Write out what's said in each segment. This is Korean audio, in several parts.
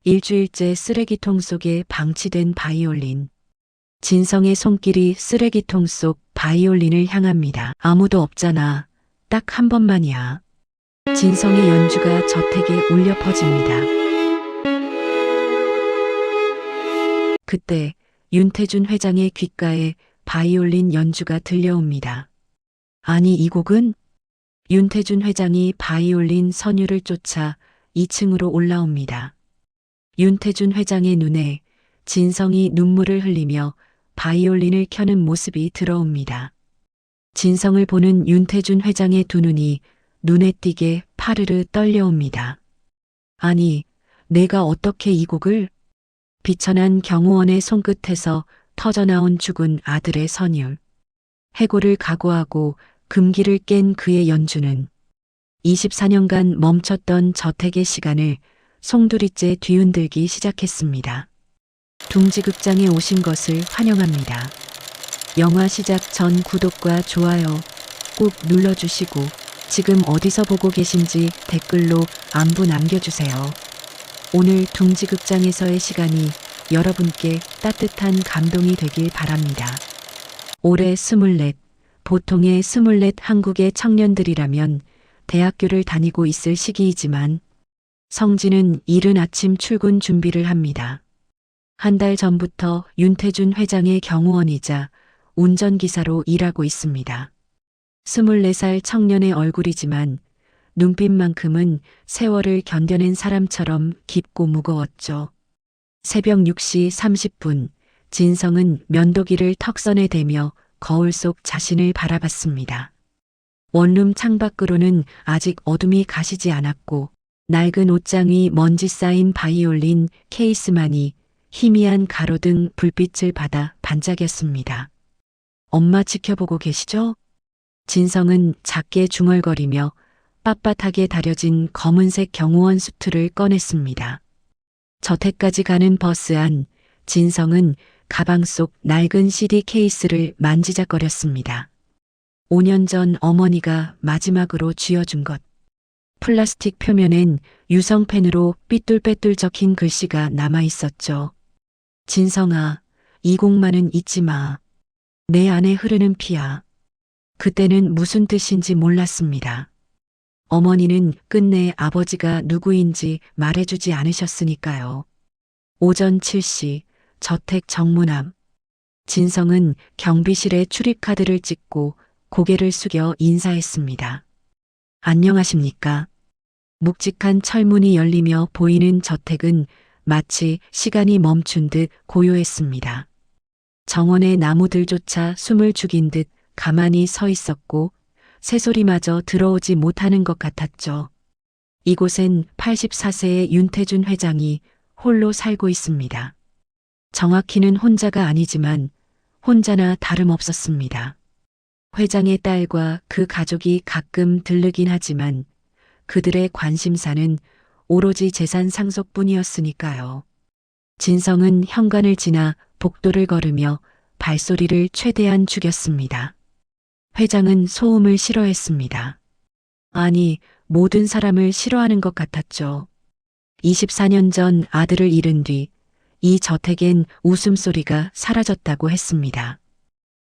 일주일째 쓰레기통 속에 방치된 바이올린. 진성의 손길이 쓰레기통 속 바이올린을 향합니다. 아무도 없잖아. 딱 한 번만이야. 진성의 연주가 저택에 울려 퍼집니다. 그때 윤태준 회장의 귓가에 바이올린 연주가 들려옵니다. 아니, 이 곡은? 윤태준 회장이 바이올린 선율을 쫓아 2층으로 올라옵니다. 윤태준 회장의 눈에 진성이 눈물을 흘리며 바이올린을 켜는 모습이 들어옵니다. 진성을 보는 윤태준 회장의 두 눈이 눈에 띄게 파르르 떨려옵니다. 아니, 내가 어떻게 이 곡을? 비천한 경호원의 손끝에서 터져나온 죽은 아들의 선율. 해고를 각오하고 금기를 깬 그의 연주는 24년간 멈췄던 저택의 시간을 송두리째 뒤흔들기 시작했습니다. 둥지극장에 오신 것을 환영합니다. 영화 시작 전 구독과 좋아요 꼭 눌러주시고 지금 어디서 보고 계신지 댓글로 안부 남겨주세요. 오늘 둥지극장에서의 시간이 여러분께 따뜻한 감동이 되길 바랍니다. 올해 24, 보통의 24 한국의 청년들이라면 대학교를 다니고 있을 시기이지만 성진은 이른 아침 출근 준비를 합니다. 한 달 전부터 윤태준 회장의 경호원이자 운전기사로 일하고 있습니다. 24살 청년의 얼굴이지만 눈빛만큼은 세월을 견뎌낸 사람처럼 깊고 무거웠죠. 새벽 6시 30분 진성은 면도기를 턱선에 대며 거울 속 자신을 바라봤습니다. 원룸 창밖으로는 아직 어둠이 가시지 않았고 낡은 옷장이 먼지 쌓인 바이올린 케이스만이 희미한 가로등 불빛을 받아 반짝였습니다. 엄마 지켜보고 계시죠? 진성은 작게 중얼거리며 빳빳하게 다려진 검은색 경호원 수트를 꺼냈습니다. 저택까지 가는 버스 안 진성은 가방 속 낡은 CD 케이스를 만지작거렸습니다. 5년 전 어머니가 마지막으로 쥐어준 것. 플라스틱 표면엔 유성펜으로 삐뚤빼뚤 적힌 글씨가 남아 있었죠. 진성아, 이 곡만은 잊지 마. 내 안에 흐르는 피야. 그때는 무슨 뜻인지 몰랐습니다. 어머니는 끝내 아버지가 누구인지 말해주지 않으셨으니까요. 오전 7시 저택 정문 앞. 진성은 경비실에 출입카드를 찍고 고개를 숙여 인사했습니다. 안녕하십니까? 묵직한 철문이 열리며 보이는 저택은 마치 시간이 멈춘 듯 고요했습니다. 정원의 나무들조차 숨을 죽인 듯 가만히 서 있었고 새소리마저 들어오지 못하는 것 같았죠. 이곳엔 84세의 윤태준 회장이 홀로 살고 있습니다. 정확히는 혼자가 아니지만 혼자나 다름없었습니다. 회장의 딸과 그 가족이 가끔 들르긴 하지만 그들의 관심사는 오로지 재산 상속뿐이었으니까요. 진성은 현관을 지나 복도를 걸으며 발소리를 최대한 죽였습니다. 회장은 소음을 싫어했습니다. 아니, 모든 사람을 싫어하는 것 같았죠. 24년 전 아들을 잃은 뒤 이 저택엔 웃음소리가 사라졌다고 했습니다.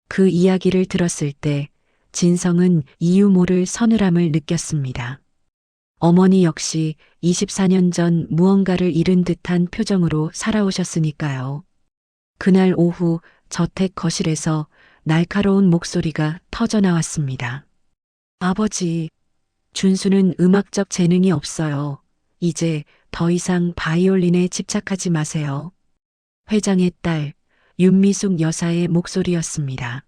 그 이야기를 들었을 때 진성은 이유 모를 서늘함을 느꼈습니다. 어머니 역시 24년 전 무언가를 잃은 듯한 표정으로 살아오셨으니까요. 그날 오후 저택 거실에서 날카로운 목소리가 터져나왔습니다. 아버지, 준수는 음악적 재능이 없어요. 이제 더 이상 바이올린에 집착하지 마세요. 회장의 딸, 윤미숙 여사의 목소리였습니다.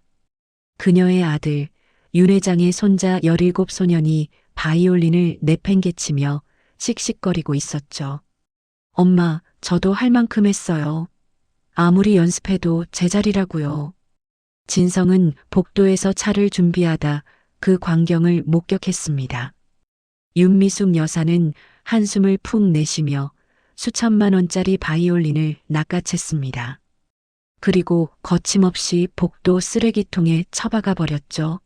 그녀의 아들, 윤 회장의 손자 17소년이 바이올린을 내팽개치며 씩씩거리고 있었죠. 엄마, 저도 할 만큼 했어요. 아무리 연습해도 제자리라고요. 진성은 복도에서 차를 준비하다 그 광경을 목격했습니다. 윤미숙 여사는 한숨을 푹 내쉬며 수천만 원짜리 바이올린을 낚아챘습니다. 그리고 거침없이 복도 쓰레기통에 처박아 버렸죠.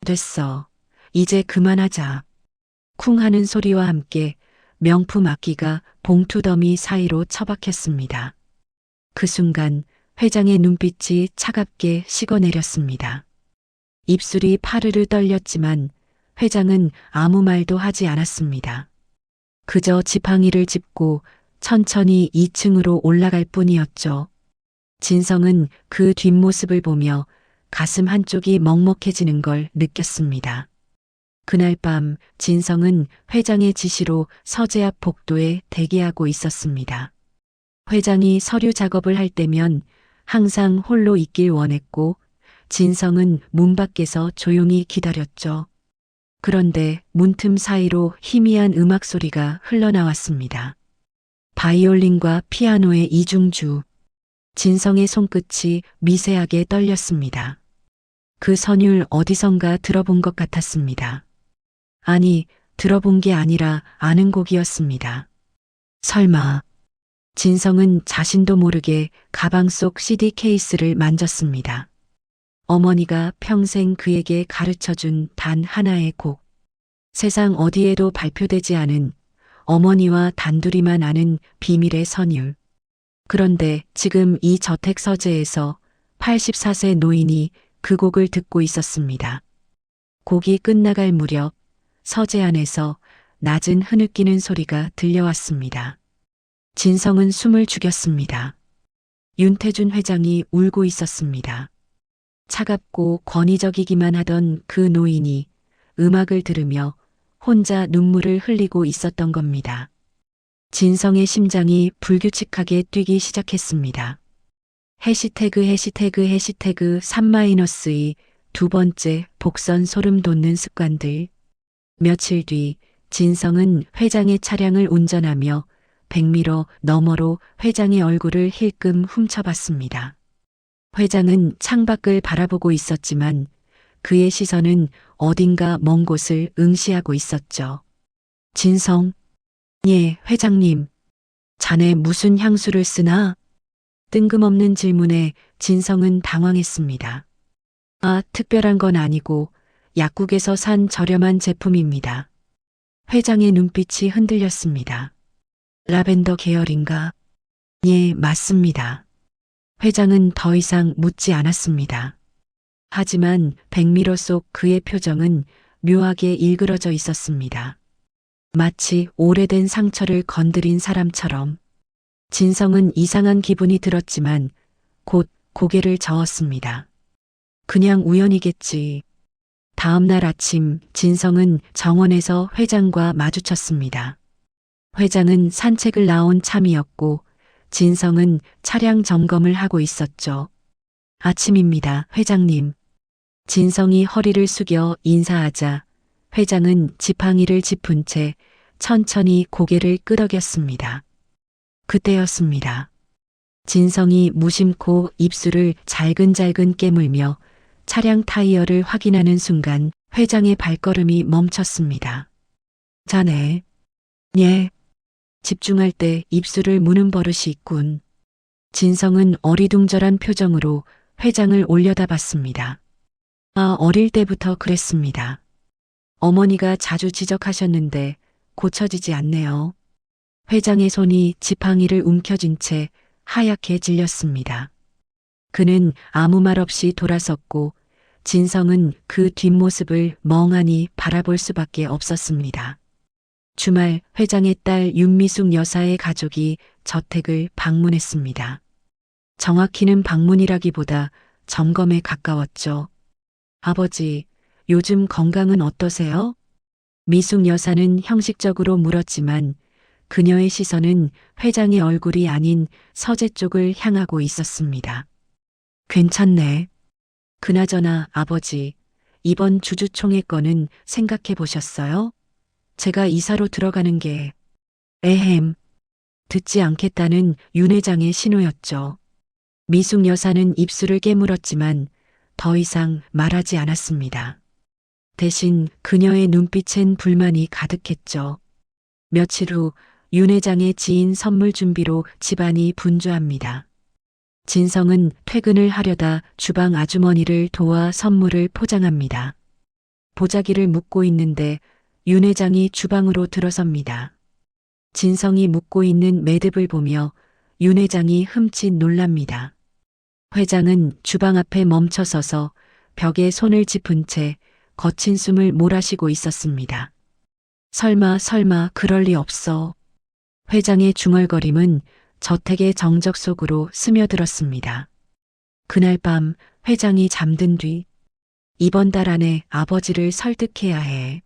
됐어. 이제 그만하자. 쿵 하는 소리와 함께 명품 악기가 봉투 더미 사이로 처박혔습니다. 그 순간 회장의 눈빛이 차갑게 식어내렸습니다. 입술이 파르르 떨렸지만 회장은 아무 말도 하지 않았습니다. 그저 지팡이를 짚고 천천히 2층으로 올라갈 뿐이었죠. 진성은 그 뒷모습을 보며 가슴 한쪽이 먹먹해지는 걸 느꼈습니다. 그날 밤 진성은 회장의 지시로 서재 앞 복도에 대기하고 있었습니다. 회장이 서류 작업을 할 때면 항상 홀로 있길 원했고 진성은 문 밖에서 조용히 기다렸죠. 그런데 문틈 사이로 희미한 음악 소리가 흘러나왔습니다. 바이올린과 피아노의 이중주. 진성의 손끝이 미세하게 떨렸습니다. 그 선율 어디선가 들어본 것 같았습니다. 아니, 들어본 게 아니라 아는 곡이었습니다. 설마. 진성은 자신도 모르게 가방 속 CD 케이스를 만졌습니다. 어머니가 평생 그에게 가르쳐준 단 하나의 곡. 세상 어디에도 발표되지 않은 어머니와 단둘이만 아는 비밀의 선율. 그런데 지금 이 저택 서재에서 84세 노인이 그 곡을 듣고 있었습니다. 곡이 끝나갈 무렵 서재 안에서 낮은 흐느끼는 소리가 들려왔습니다. 진성은 숨을 죽였습니다. 윤태준 회장이 울고 있었습니다. 차갑고 권위적이기만 하던 그 노인이 음악을 들으며 혼자 눈물을 흘리고 있었던 겁니다. 진성의 심장이 불규칙하게 뛰기 시작했습니다. 해시태그 3-2 두 번째 복선 소름 돋는 습관들. 며칠 뒤 진성은 회장의 차량을 운전하며 백미러 너머로 회장의 얼굴을 힐끔 훔쳐봤습니다. 회장은 창밖을 바라보고 있었지만 그의 시선은 어딘가 먼 곳을 응시하고 있었죠. 진성. 예, 회장님. 자네 무슨 향수를 쓰나? 뜬금없는 질문에 진성은 당황했습니다. 아, 특별한 건 아니고 약국에서 산 저렴한 제품입니다. 회장의 눈빛이 흔들렸습니다. 라벤더 계열인가? 예, 맞습니다. 회장은 더 이상 묻지 않았습니다. 하지만 백미러 속 그의 표정은 묘하게 일그러져 있었습니다. 마치 오래된 상처를 건드린 사람처럼. 진성은 이상한 기분이 들었지만 곧 고개를 저었습니다. 그냥 우연이겠지. 다음 날 아침 진성은 정원에서 회장과 마주쳤습니다. 회장은 산책을 나온 참이었고 진성은 차량 점검을 하고 있었죠. 아침입니다, 회장님. 진성이 허리를 숙여 인사하자 회장은 지팡이를 짚은 채 천천히 고개를 끄덕였습니다. 그때였습니다. 진성이 무심코 입술을 잘근잘근 깨물며 차량 타이어를 확인하는 순간 회장의 발걸음이 멈췄습니다. 자네. 예. 집중할 때 입술을 무는 버릇이 있군. 진성은 어리둥절한 표정으로 회장을 올려다봤습니다. 아, 어릴 때부터 그랬습니다. 어머니가 자주 지적하셨는데 고쳐지지 않네요. 회장의 손이 지팡이를 움켜쥔 채 하얗게 질렸습니다. 그는 아무 말 없이 돌아섰고 진성은 그 뒷모습을 멍하니 바라볼 수밖에 없었습니다. 주말 회장의 딸 윤미숙 여사의 가족이 저택을 방문했습니다. 정확히는 방문이라기보다 점검에 가까웠죠. 아버지, 요즘 건강은 어떠세요? 미숙 여사는 형식적으로 물었지만 그녀의 시선은 회장의 얼굴이 아닌 서재 쪽을 향하고 있었습니다. 괜찮네. 그나저나 아버지, 이번 주주총회 건은 생각해 보셨어요? 제가 이사로 들어가는 게 에헴. 듣지 않겠다는 윤 회장의 신호였죠. 미숙 여사는 입술을 깨물었지만 더 이상 말하지 않았습니다. 대신 그녀의 눈빛엔 불만이 가득했죠. 며칠 후 윤 회장의 지인 선물 준비로 집안이 분주합니다. 진성은 퇴근을 하려다 주방 아주머니를 도와 선물을 포장합니다. 보자기를 묶고 있는데 윤 회장이 주방으로 들어섭니다. 진성이 묵고 있는 매듭을 보며 윤 회장이 흠칫 놀랍니다. 회장은 주방 앞에 멈춰서서 벽에 손을 짚은 채 거친 숨을 몰아쉬고 있었습니다. 설마 그럴 리 없어. 회장의 중얼거림은 저택의 정적 속으로 스며들었습니다. 그날 밤 회장이 잠든 뒤 이번 달 안에 아버지를 설득해야 해.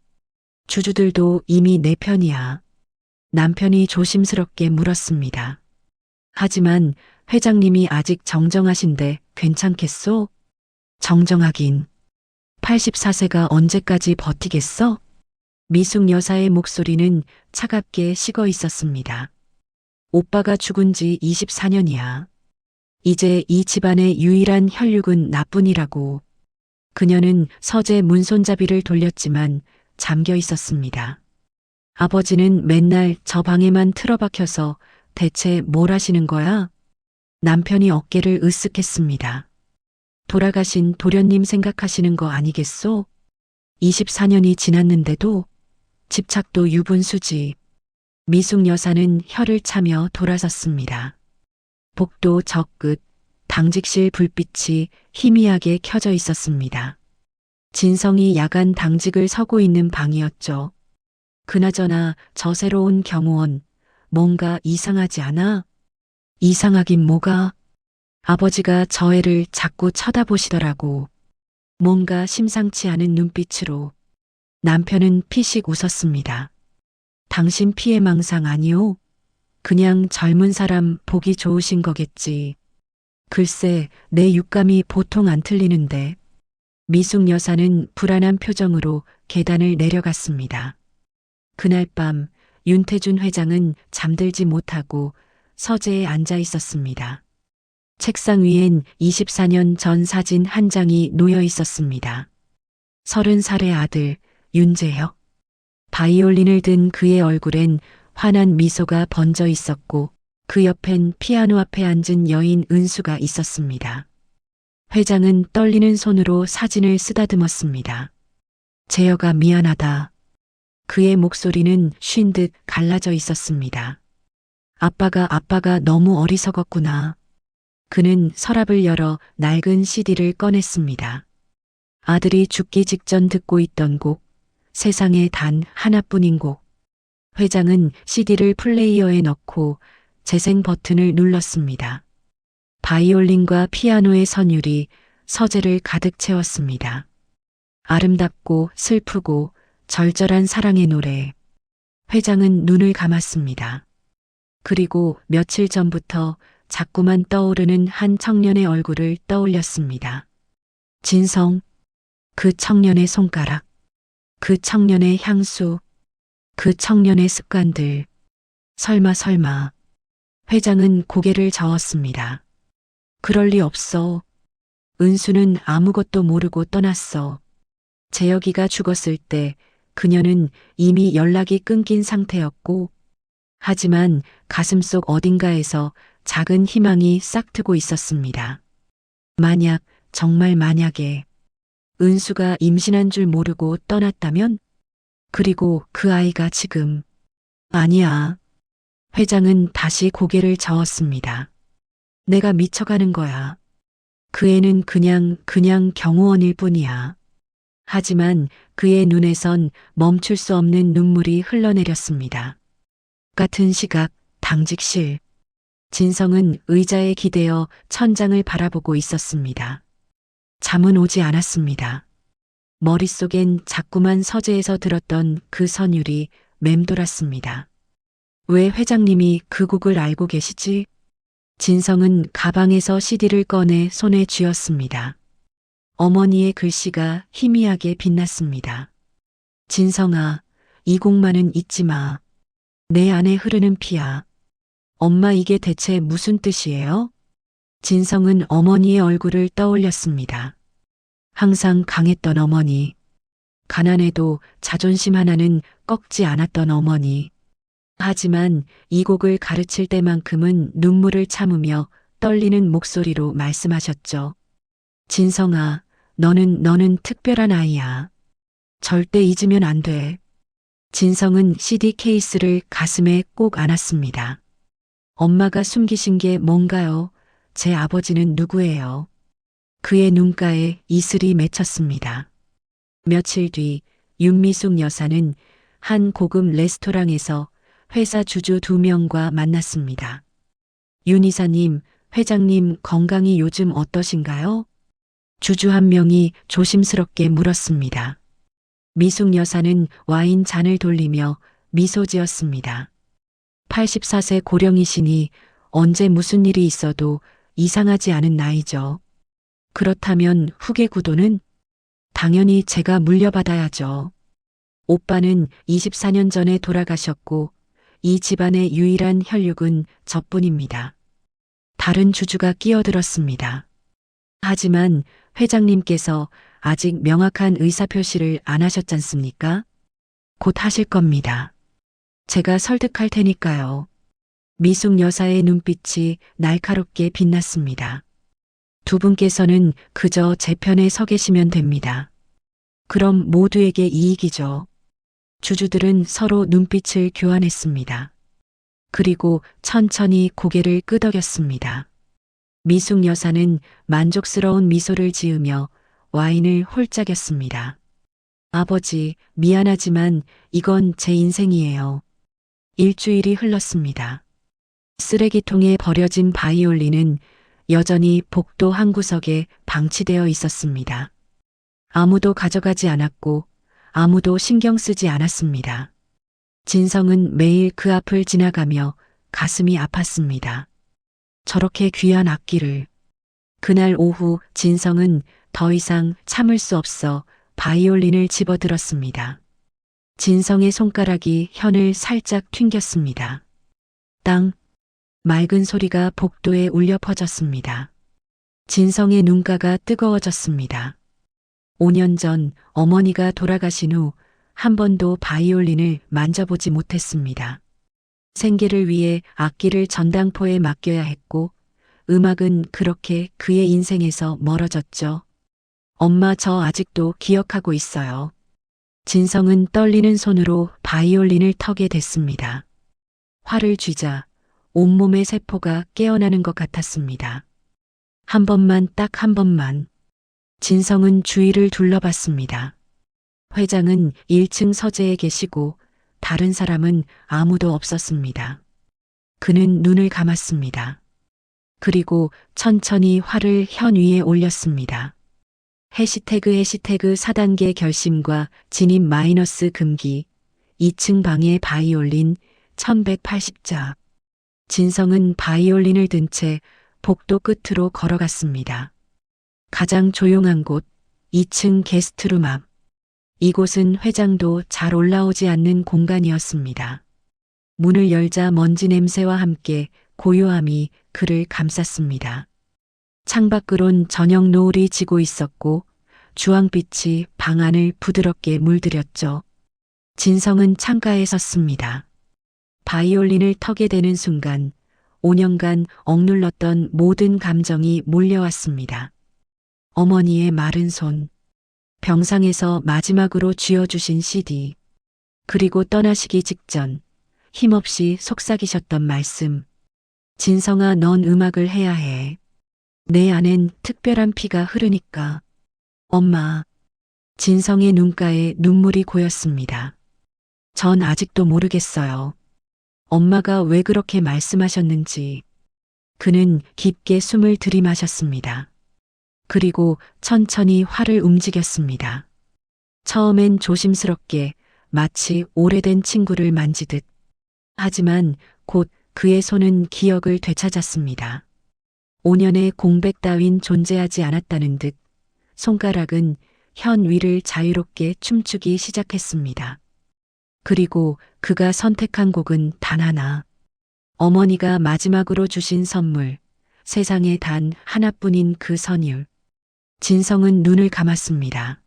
주주들도 이미 내 편이야. 남편이 조심스럽게 물었습니다. 하지만 회장님이 아직 정정하신데 괜찮겠소? 정정하긴. 84세가 언제까지 버티겠어? 미숙 여사의 목소리는 차갑게 식어 있었습니다. 오빠가 죽은 지 24년이야. 이제 이 집안의 유일한 혈육은 나뿐이라고. 그녀는 서재 문손잡이를 돌렸지만 잠겨 있었습니다. 아버지는 맨날 저 방에만 틀어박혀서 대체 뭘 하시는 거야? 남편이 어깨를 으쓱했습니다. 돌아가신 도련님 생각하시는 거 아니겠소? 24년이 지났는데도 집착도 유분수지. 미숙 여사는 혀를 차며 돌아섰습니다. 복도 저 끝, 당직실 불빛이 희미하게 켜져 있었습니다. 진성이 야간 당직을 서고 있는 방이었죠. 그나저나 저 새로운 경호원, 뭔가 이상하지 않아? 이상하긴 뭐가? 아버지가 저 애를 자꾸 쳐다보시더라고. 뭔가 심상치 않은 눈빛으로. 남편은 피식 웃었습니다. 당신 피해망상 아니오? 그냥 젊은 사람 보기 좋으신 거겠지. 글쎄, 내 육감이 보통 안 틀리는데. 미숙 여사는 불안한 표정으로 계단을 내려갔습니다. 그날 밤 윤태준 회장은 잠들지 못하고 서재에 앉아 있었습니다. 책상 위엔 24년 전 사진 한 장이 놓여 있었습니다. 30살의 아들 윤재혁. 바이올린을 든 그의 얼굴엔 환한 미소가 번져 있었고 그 옆엔 피아노 앞에 앉은 여인 은수가 있었습니다. 회장은 떨리는 손으로 사진을 쓰다듬었습니다. 재혁아 미안하다. 그의 목소리는 쉰 듯 갈라져 있었습니다. 아빠가 너무 어리석었구나. 그는 서랍을 열어 낡은 CD를 꺼냈습니다. 아들이 죽기 직전 듣고 있던 곡, 세상에 단 하나뿐인 곡. 회장은 CD를 플레이어에 넣고 재생 버튼을 눌렀습니다. 바이올린과 피아노의 선율이 서재를 가득 채웠습니다. 아름답고 슬프고 절절한 사랑의 노래. 회장은 눈을 감았습니다. 그리고 며칠 전부터 자꾸만 떠오르는 한 청년의 얼굴을 떠올렸습니다. 진성, 그 청년의 손가락, 그 청년의 향수, 그 청년의 습관들. 설마. 회장은 고개를 저었습니다. 그럴 리 없어. 은수는 아무것도 모르고 떠났어. 재혁이가 죽었을 때 그녀는 이미 연락이 끊긴 상태였고, 하지만 가슴속 어딘가에서 작은 희망이 싹트고 있었습니다. 만약, 정말 만약에 은수가 임신한 줄 모르고 떠났다면? 그리고 그 아이가 지금. 아니야. 회장은 다시 고개를 저었습니다. 내가 미쳐가는 거야. 그 애는 그냥 경호원일 뿐이야. 하지만 그의 눈에선 멈출 수 없는 눈물이 흘러내렸습니다. 같은 시각, 당직실. 진성은 의자에 기대어 천장을 바라보고 있었습니다. 잠은 오지 않았습니다. 머릿속엔 자꾸만 서재에서 들었던 그 선율이 맴돌았습니다. 왜 회장님이 그 곡을 알고 계시지? 진성은 가방에서 CD를 꺼내 손에 쥐었습니다. 어머니의 글씨가 희미하게 빛났습니다. 진성아, 이 곡만은 잊지 마. 내 안에 흐르는 피야. 엄마 이게 대체 무슨 뜻이에요? 진성은 어머니의 얼굴을 떠올렸습니다. 항상 강했던 어머니. 가난해도 자존심 하나는 꺾지 않았던 어머니. 하지만 이 곡을 가르칠 때만큼은 눈물을 참으며 떨리는 목소리로 말씀하셨죠. 진성아, 너는 특별한 아이야. 절대 잊으면 안 돼. 진성은 CD 케이스를 가슴에 꼭 안았습니다. 엄마가 숨기신 게 뭔가요? 제 아버지는 누구예요? 그의 눈가에 이슬이 맺혔습니다. 며칠 뒤 윤미숙 여사는 한 고급 레스토랑에서 회사 주주 2명과 만났습니다. 윤 이사님, 회장님 건강이 요즘 어떠신가요? 주주 한 명이 조심스럽게 물었습니다. 미숙 여사는 와인 잔을 돌리며 미소 지었습니다. 84세 고령이시니 언제 무슨 일이 있어도 이상하지 않은 나이죠. 그렇다면 후계 구도는? 당연히 제가 물려받아야죠. 오빠는 24년 전에 돌아가셨고 이 집안의 유일한 혈육은 저뿐입니다. 다른 주주가 끼어들었습니다. 하지만 회장님께서 아직 명확한 의사표시를 안 하셨잖습니까? 곧 하실 겁니다. 제가 설득할 테니까요. 미숙 여사의 눈빛이 날카롭게 빛났습니다. 두 분께서는 그저 제 편에 서 계시면 됩니다. 그럼 모두에게 이익이죠. 주주들은 서로 눈빛을 교환했습니다. 그리고 천천히 고개를 끄덕였습니다. 미숙 여사는 만족스러운 미소를 지으며 와인을 홀짝였습니다. 아버지, 미안하지만 이건 제 인생이에요. 일주일이 흘렀습니다. 쓰레기통에 버려진 바이올린은 여전히 복도 한 구석에 방치되어 있었습니다. 아무도 가져가지 않았고 아무도 신경 쓰지 않았습니다. 진성은 매일 그 앞을 지나가며 가슴이 아팠습니다. 저렇게 귀한 악기를. 그날 오후 진성은 더 이상 참을 수 없어 바이올린을 집어들었습니다. 진성의 손가락이 현을 살짝 튕겼습니다. 땅, 맑은 소리가 복도에 울려 퍼졌습니다. 진성의 눈가가 뜨거워졌습니다. 5년 전 어머니가 돌아가신 후 한 번도 바이올린을 만져보지 못했습니다. 생계를 위해 악기를 전당포에 맡겨야 했고 음악은 그렇게 그의 인생에서 멀어졌죠. 엄마, 저 아직도 기억하고 있어요. 진성은 떨리는 손으로 바이올린을 턱에 댔습니다. 활을 쥐자 온몸의 세포가 깨어나는 것 같았습니다. 한 번만, 딱 한 번만. 진성은 주위를 둘러봤습니다. 회장은 1층 서재에 계시고 다른 사람은 아무도 없었습니다. 그는 눈을 감았습니다. 그리고 천천히 활을 현 위에 올렸습니다. 해시태그 4단계 결심과 진입 마이너스 금기 2층 방의 바이올린 1180자. 진성은 바이올린을 든 채 복도 끝으로 걸어갔습니다. 가장 조용한 곳 2층 게스트룸 앞. 이곳은 회장도 잘 올라오지 않는 공간이었습니다. 문을 열자 먼지 냄새와 함께 고요함이 그를 감쌌습니다. 창밖으론 저녁 노을이 지고 있었고 주황빛이 방 안을 부드럽게 물들였죠. 진성은 창가에 섰습니다. 바이올린을 턱에 대는 순간 5년간 억눌렀던 모든 감정이 몰려왔습니다. 어머니의 마른 손, 병상에서 마지막으로 쥐어주신 CD, 그리고 떠나시기 직전 힘없이 속삭이셨던 말씀. 진성아, 넌 음악을 해야 해. 내 안엔 특별한 피가 흐르니까. 엄마. 진성의 눈가에 눈물이 고였습니다. 전 아직도 모르겠어요. 엄마가 왜 그렇게 말씀하셨는지. 그는 깊게 숨을 들이마셨습니다. 그리고 천천히 활을 움직였습니다. 처음엔 조심스럽게 마치 오래된 친구를 만지듯. 하지만 곧 그의 손은 기억을 되찾았습니다. 5년의 공백 따윈 존재하지 않았다는 듯 손가락은 현 위를 자유롭게 춤추기 시작했습니다. 그리고 그가 선택한 곡은 단 하나. 어머니가 마지막으로 주신 선물, 세상에 단 하나뿐인 그 선율. 진성은 눈을 감았습니다.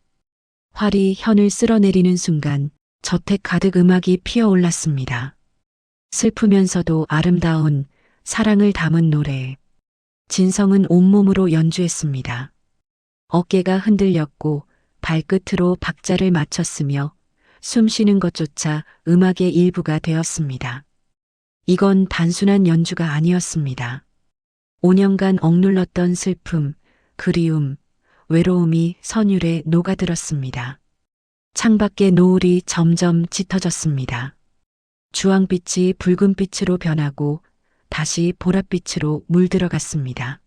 활이 현을 쓸어내리는 순간 저택 가득 음악이 피어올랐습니다. 슬프면서도 아름다운 사랑을 담은 노래. 진성은 온몸으로 연주했습니다. 어깨가 흔들렸고 발끝으로 박자를 맞췄으며 숨 쉬는 것조차 음악의 일부가 되었습니다. 이건 단순한 연주가 아니었습니다. 5년간 억눌렀던 슬픔, 그리움, 외로움이 선율에 녹아들었습니다. 창밖의 노을이 점점 짙어졌습니다. 주황빛이 붉은빛으로 변하고 다시 보랏빛으로 물들어갔습니다.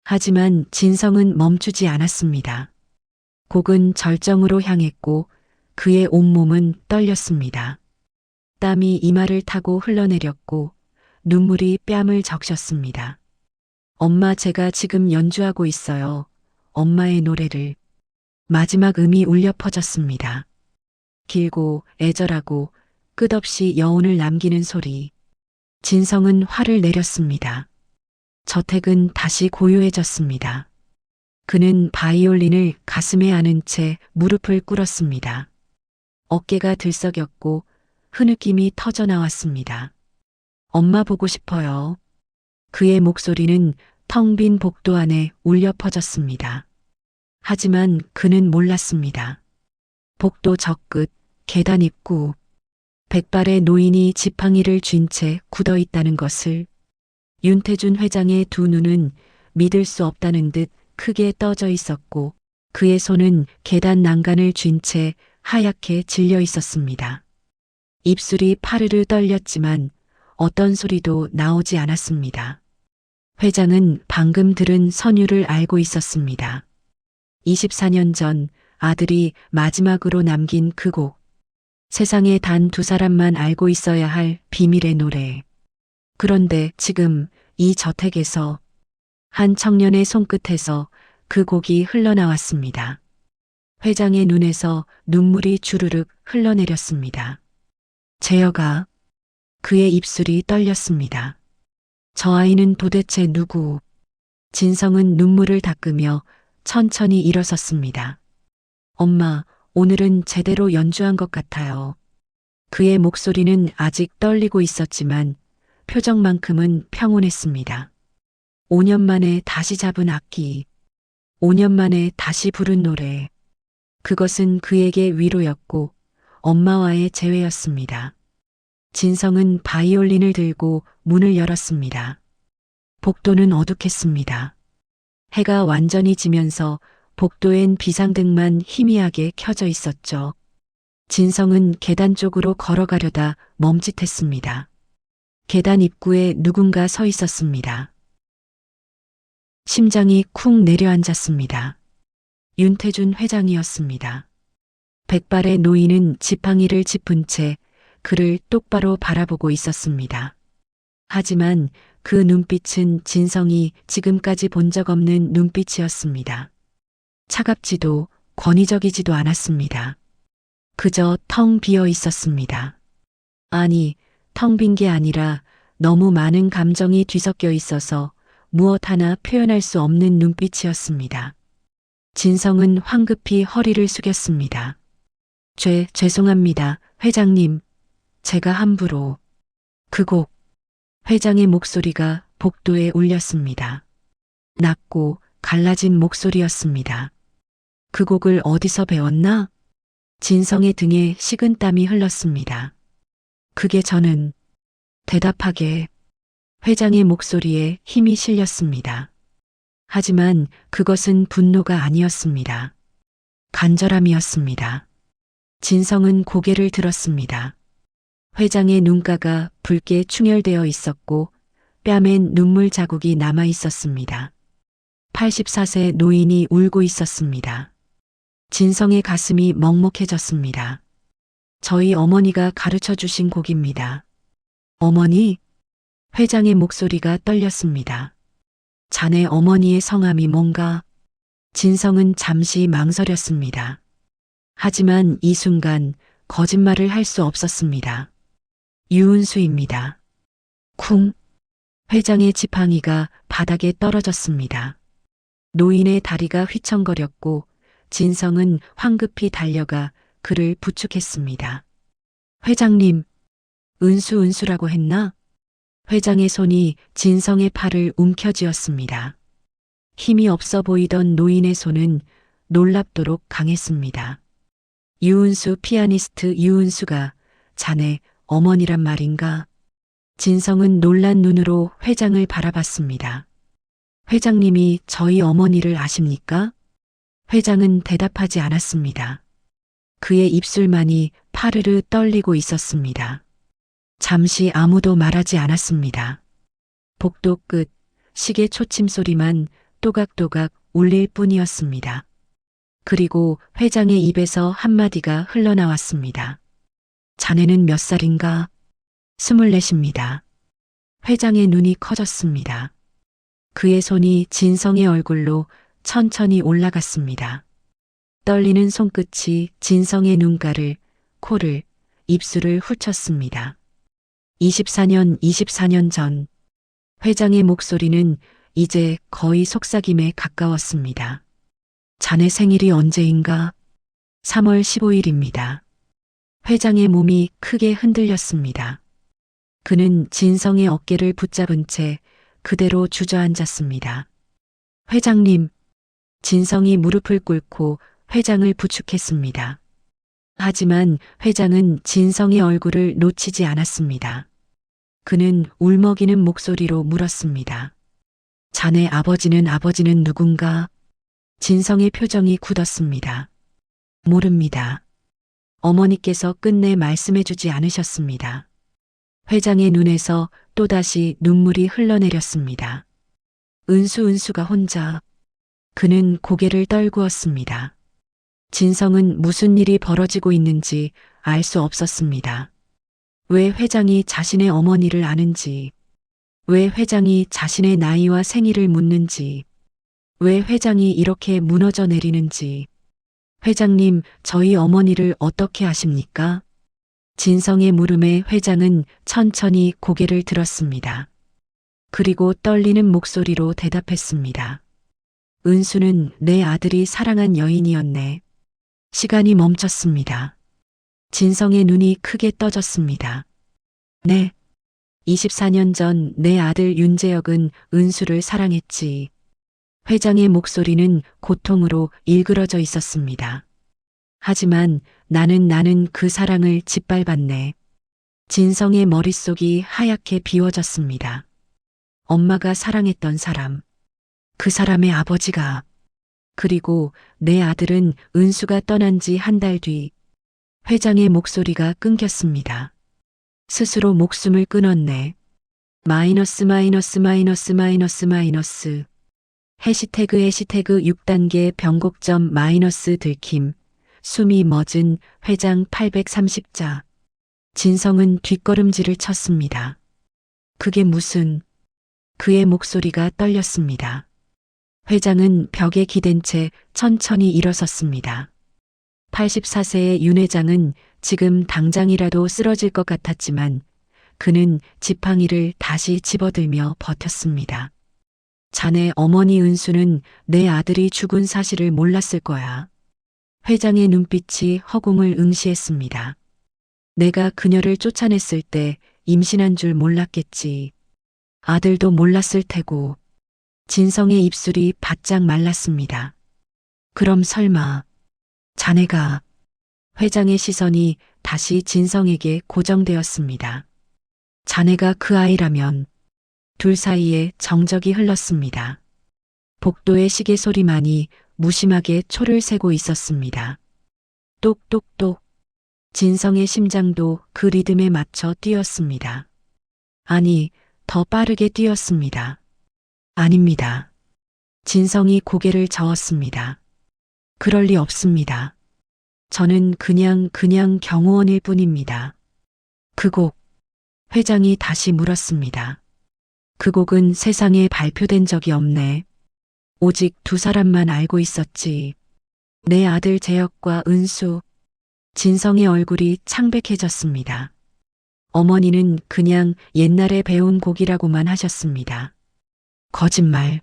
하지만 진성은 멈추지 않았습니다. 곡은 절정으로 향했고 그의 온몸은 떨렸습니다. 땀이 이마를 타고 흘러내렸고 눈물이 뺨을 적셨습니다. 엄마, 제가 지금 연주하고 있어요. 엄마의 노래를. 마지막 음이 울려 퍼졌습니다. 길고 애절하고 끝없이 여운을 남기는 소리. 진성은 화를 내렸습니다. 저택은 다시 고요해졌습니다. 그는 바이올린을 가슴에 안은 채 무릎을 꿇었습니다. 어깨가 들썩였고 흐느낌이 터져나왔습니다. 엄마 보고 싶어요. 그의 목소리는 텅 빈 복도 안에 울려 퍼졌습니다. 하지만 그는 몰랐습니다. 복도 저끝, 계단 입구, 백발의 노인이 지팡이를 쥔 채 굳어 있다는 것을. 윤태준 회장의 두 눈은 믿을 수 없다는 듯 크게 떠져 있었고 그의 손은 계단 난간을 쥔 채 하얗게 질려 있었습니다. 입술이 파르르 떨렸지만 어떤 소리도 나오지 않았습니다. 회장은 방금 들은 선율을 알고 있었습니다. 24년 전 아들이 마지막으로 남긴 그 곡. 세상에 단 두 사람만 알고 있어야 할 비밀의 노래. 그런데 지금 이 저택에서 한 청년의 손끝에서 그 곡이 흘러나왔습니다. 회장의 눈에서 눈물이 주르륵 흘러내렸습니다. 제여가. 그의 입술이 떨렸습니다. 저 아이는 도대체 누구? 진성은 눈물을 닦으며 천천히 일어섰습니다. 엄마, 오늘은 제대로 연주한 것 같아요. 그의 목소리는 아직 떨리고 있었지만 표정만큼은 평온했습니다. 5년 만에 다시 잡은 악기, 5년 만에 다시 부른 노래. 그것은 그에게 위로였고 엄마와의 재회였습니다. 진성은 바이올린을 들고 문을 열었습니다. 복도는 어둑했습니다. 해가 완전히 지면서 복도엔 비상등만 희미하게 켜져 있었죠. 진성은 계단 쪽으로 걸어가려다 멈칫했습니다. 계단 입구에 누군가 서 있었습니다. 심장이 쿵 내려앉았습니다. 윤태준 회장이었습니다. 백발의 노인은 지팡이를 짚은 채 그를 똑바로 바라보고 있었습니다. 하지만 그 눈빛은 진성이 지금까지 본 적 없는 눈빛이었습니다. 차갑지도 권위적이지도 않았습니다. 그저 텅 비어 있었습니다. 아니, 텅 빈 게 아니라 너무 많은 감정이 뒤섞여 있어서 무엇 하나 표현할 수 없는 눈빛이었습니다. 진성은 황급히 허리를 숙였습니다. 죄송합니다, 회장님. 제가 함부로. 그 곡. 회장의 목소리가 복도에 울렸습니다. 낮고 갈라진 목소리였습니다. 그 곡을 어디서 배웠나? 진성의 등에 식은땀이 흘렀습니다. 그게 저는. 대답하게. 회장의 목소리에 힘이 실렸습니다. 하지만 그것은 분노가 아니었습니다. 간절함이었습니다. 진성은 고개를 들었습니다. 회장의 눈가가 붉게 충혈되어 있었고 뺨엔 눈물 자국이 남아 있었습니다. 84세 노인이 울고 있었습니다. 진성의 가슴이 먹먹해졌습니다. 저희 어머니가 가르쳐 주신 곡입니다. 어머니? 회장의 목소리가 떨렸습니다. 자네 어머니의 성함이 뭔가? 진성은 잠시 망설였습니다. 하지만 이 순간 거짓말을 할 수 없었습니다. 유은수입니다. 쿵. 회장의 지팡이가 바닥에 떨어졌습니다. 노인의 다리가 휘청거렸고 진성은 황급히 달려가 그를 부축했습니다. 회장님, 은수라고 했나? 회장의 손이 진성의 팔을 움켜쥐었습니다. 힘이 없어 보이던 노인의 손은 놀랍도록 강했습니다. 유은수 피아니스트 유은수가 자네 어머니란 말인가? 진성은 놀란 눈으로 회장을 바라봤습니다. 회장님이 저희 어머니를 아십니까? 회장은 대답하지 않았습니다. 그의 입술만이 파르르 떨리고 있었습니다. 잠시 아무도 말하지 않았습니다. 복도 끝 시계 초침 소리만 또각또각 울릴 뿐이었습니다. 그리고 회장의 입에서 한마디가 흘러나왔습니다. 자네는 몇 살인가? 24입니다. 회장의 눈이 커졌습니다. 그의 손이 진성의 얼굴로 천천히 올라갔습니다. 떨리는 손끝이 진성의 눈가를, 코를, 입술을 훑쳤습니다. 24년 전, 회장의 목소리는 이제 거의 속삭임에 가까웠습니다. 자네 생일이 언제인가? 3월 15일입니다. 회장의 몸이 크게 흔들렸습니다. 그는 진성의 어깨를 붙잡은 채 그대로 주저앉았습니다. 회장님, 진성이 무릎을 꿇고 회장을 부축했습니다. 하지만 회장은 진성의 얼굴을 놓치지 않았습니다. 그는 울먹이는 목소리로 물었습니다. 자네 아버지는 누군가? 진성의 표정이 굳었습니다. 모릅니다. 어머니께서 끝내 말씀해주지 않으셨습니다. 회장의 눈에서 또다시 눈물이 흘러내렸습니다. 은수가 혼자. 그는 고개를 떨구었습니다. 진성은 무슨 일이 벌어지고 있는지 알 수 없었습니다. 왜 회장이 자신의 어머니를 아는지, 왜 회장이 자신의 나이와 생일을 묻는지, 왜 회장이 이렇게 무너져 내리는지. 회장님, 저희 어머니를 어떻게 아십니까? 진성의 물음에 회장은 천천히 고개를 들었습니다. 그리고 떨리는 목소리로 대답했습니다. 은수는 내 아들이 사랑한 여인이었네. 시간이 멈췄습니다. 진성의 눈이 크게 떠졌습니다. 네. 24년 전 내 아들 윤재혁은 은수를 사랑했지. 회장의 목소리는 고통으로 일그러져 있었습니다. 하지만 나는 그 사랑을 짓밟았네. 진성의 머릿속이 하얗게 비워졌습니다. 엄마가 사랑했던 사람, 그 사람의 아버지가, 그리고 내 아들은 은수가 떠난 지 한 달 뒤, 회장의 목소리가 끊겼습니다. 스스로 목숨을 끊었네. 마이너스. 해시태그 6단계 변곡점 마이너스 들킴. 숨이 멎은 회장 830자. 진성은 뒷걸음질을 쳤습니다. 그게 무슨... 그의 목소리가 떨렸습니다. 회장은 벽에 기댄 채 천천히 일어섰습니다. 84세의 윤 회장은 지금 당장이라도 쓰러질 것 같았지만 그는 지팡이를 다시 집어들며 버텼습니다. 자네 어머니 은수는 내 아들이 죽은 사실을 몰랐을 거야. 회장의 눈빛이 허공을 응시했습니다. 내가 그녀를 쫓아냈을 때 임신한 줄 몰랐겠지. 아들도 몰랐을 테고. 진성의 입술이 바짝 말랐습니다. 그럼 설마 자네가... 회장의 시선이 다시 진성에게 고정되었습니다. 자네가 그 아이라면... 둘 사이에 정적이 흘렀습니다. 복도의 시계 소리만이 무심하게 초를 세고 있었습니다. 똑똑똑. 진성의 심장도 그 리듬에 맞춰 뛰었습니다. 아니, 더 빠르게 뛰었습니다. 아닙니다. 진성이 고개를 저었습니다. 그럴 리 없습니다. 저는 그냥 경호원일 뿐입니다. 그 곡. 회장이 다시 물었습니다. 그 곡은 세상에 발표된 적이 없네. 오직 두 사람만 알고 있었지. 내 아들 재혁과 은수. 진성의 얼굴이 창백해졌습니다. 어머니는 그냥 옛날에 배운 곡이라고만 하셨습니다. 거짓말.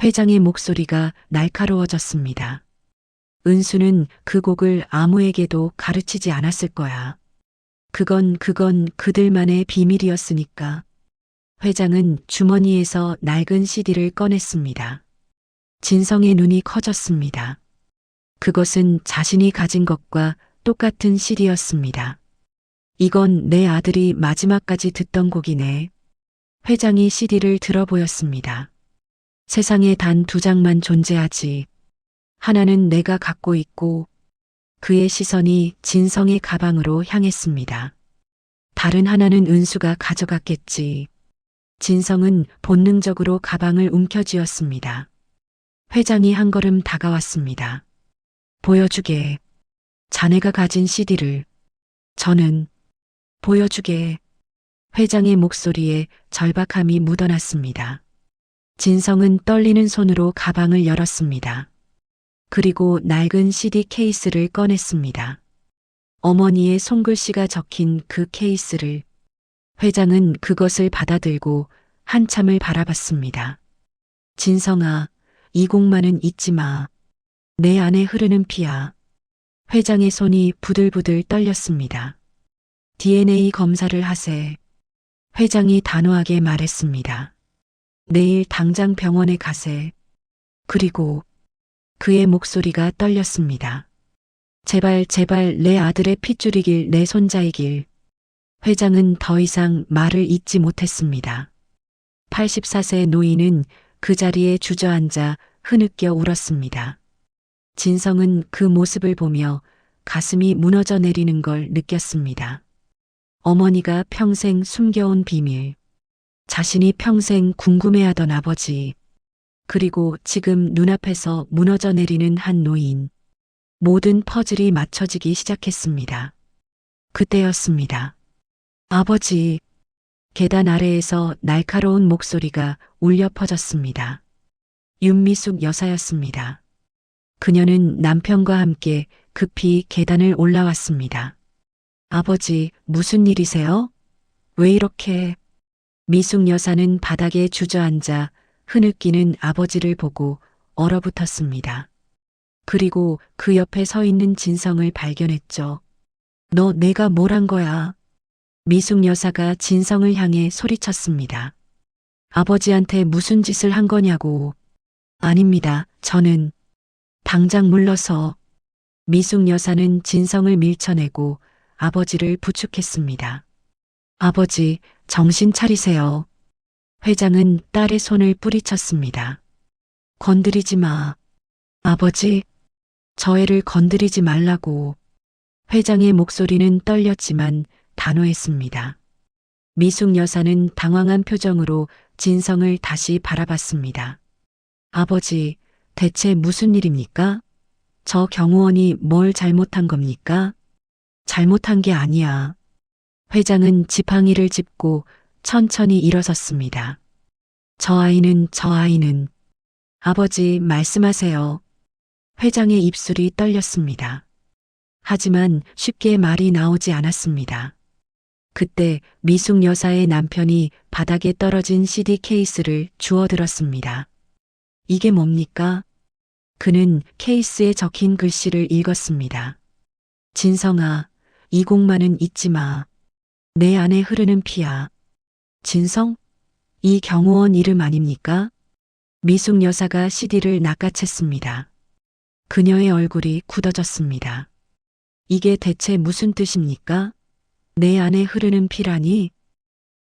회장의 목소리가 날카로워졌습니다. 은수는 그 곡을 아무에게도 가르치지 않았을 거야. 그건 그들만의 비밀이었으니까. 회장은 주머니에서 낡은 CD를 꺼냈습니다. 진성의 눈이 커졌습니다. 그것은 자신이 가진 것과 똑같은 CD였습니다. 이건 내 아들이 마지막까지 듣던 곡이네. 회장이 CD를 들어 보였습니다. 세상에 단 두 장만 존재하지. 하나는 내가 갖고 있고 그의 시선이 진성의 가방으로 향했습니다. 다른 하나는 은수가 가져갔겠지. 진성은 본능적으로 가방을 움켜쥐었습니다. 회장이 한 걸음 다가왔습니다. 보여주게. 자네가 가진 CD를. 저는 보여주게. 회장의 목소리에 절박함이 묻어났습니다. 진성은 떨리는 손으로 가방을 열었습니다. 그리고 낡은 CD 케이스를 꺼냈습니다. 어머니의 손글씨가 적힌 그 케이스를. 회장은 그것을 받아들고 한참을 바라봤습니다. 진성아, 이 곡만은 잊지 마. 내 안에 흐르는 피야. 회장의 손이 부들부들 떨렸습니다. DNA 검사를 하세. 회장이 단호하게 말했습니다. 내일 당장 병원에 가세. 그리고 그의 목소리가 떨렸습니다. 제발 제발 내 아들의 핏줄이길 내 손자이길. 회장은 더 이상 말을 잇지 못했습니다. 84세 노인은 그 자리에 주저앉아 흐느껴 울었습니다. 진성은 그 모습을 보며 가슴이 무너져 내리는 걸 느꼈습니다. 어머니가 평생 숨겨온 비밀, 자신이 평생 궁금해하던 아버지, 그리고 지금 눈앞에서 무너져 내리는 한 노인. 모든 퍼즐이 맞춰지기 시작했습니다. 그때였습니다. 아버지. 계단 아래에서 날카로운 목소리가 울려 퍼졌습니다. 윤미숙 여사였습니다. 그녀는 남편과 함께 급히 계단을 올라왔습니다. 아버지, 무슨 일이세요? 왜 이렇게? 미숙 여사는 바닥에 주저앉아 흐느끼는 아버지를 보고 얼어붙었습니다. 그리고 그 옆에 서 있는 진성을 발견했죠. 너 내가 뭘 한 거야? 미숙 여사가 진성을 향해 소리쳤습니다. 아버지한테 무슨 짓을 한 거냐고. 아닙니다. 저는 당장 물러서. 미숙 여사는 진성을 밀쳐내고 아버지를 부축했습니다. 아버지, 정신 차리세요. 회장은 딸의 손을 뿌리쳤습니다. 건드리지 마. 아버지, 저 애를 건드리지 말라고. 회장의 목소리는 떨렸지만 단호했습니다. 미숙 여사는 당황한 표정으로 진성을 다시 바라봤습니다. 아버지, 대체 무슨 일입니까? 저 경호원이 뭘 잘못한 겁니까? 잘못한 게 아니야. 회장은 지팡이를 짚고 천천히 일어섰습니다. 저 아이는. 아버지, 말씀하세요. 회장의 입술이 떨렸습니다. 하지만 쉽게 말이 나오지 않았습니다. 그때 미숙 여사의 남편이 바닥에 떨어진 CD 케이스를 주워들었습니다. 이게 뭡니까? 그는 케이스에 적힌 글씨를 읽었습니다. 진성아, 이 곡만은 잊지 마. 내 안에 흐르는 피야. 진성? 이 경호원 이름 아닙니까? 미숙 여사가 CD를 낚아챘습니다. 그녀의 얼굴이 굳어졌습니다. 이게 대체 무슨 뜻입니까? 내 안에 흐르는 피라니?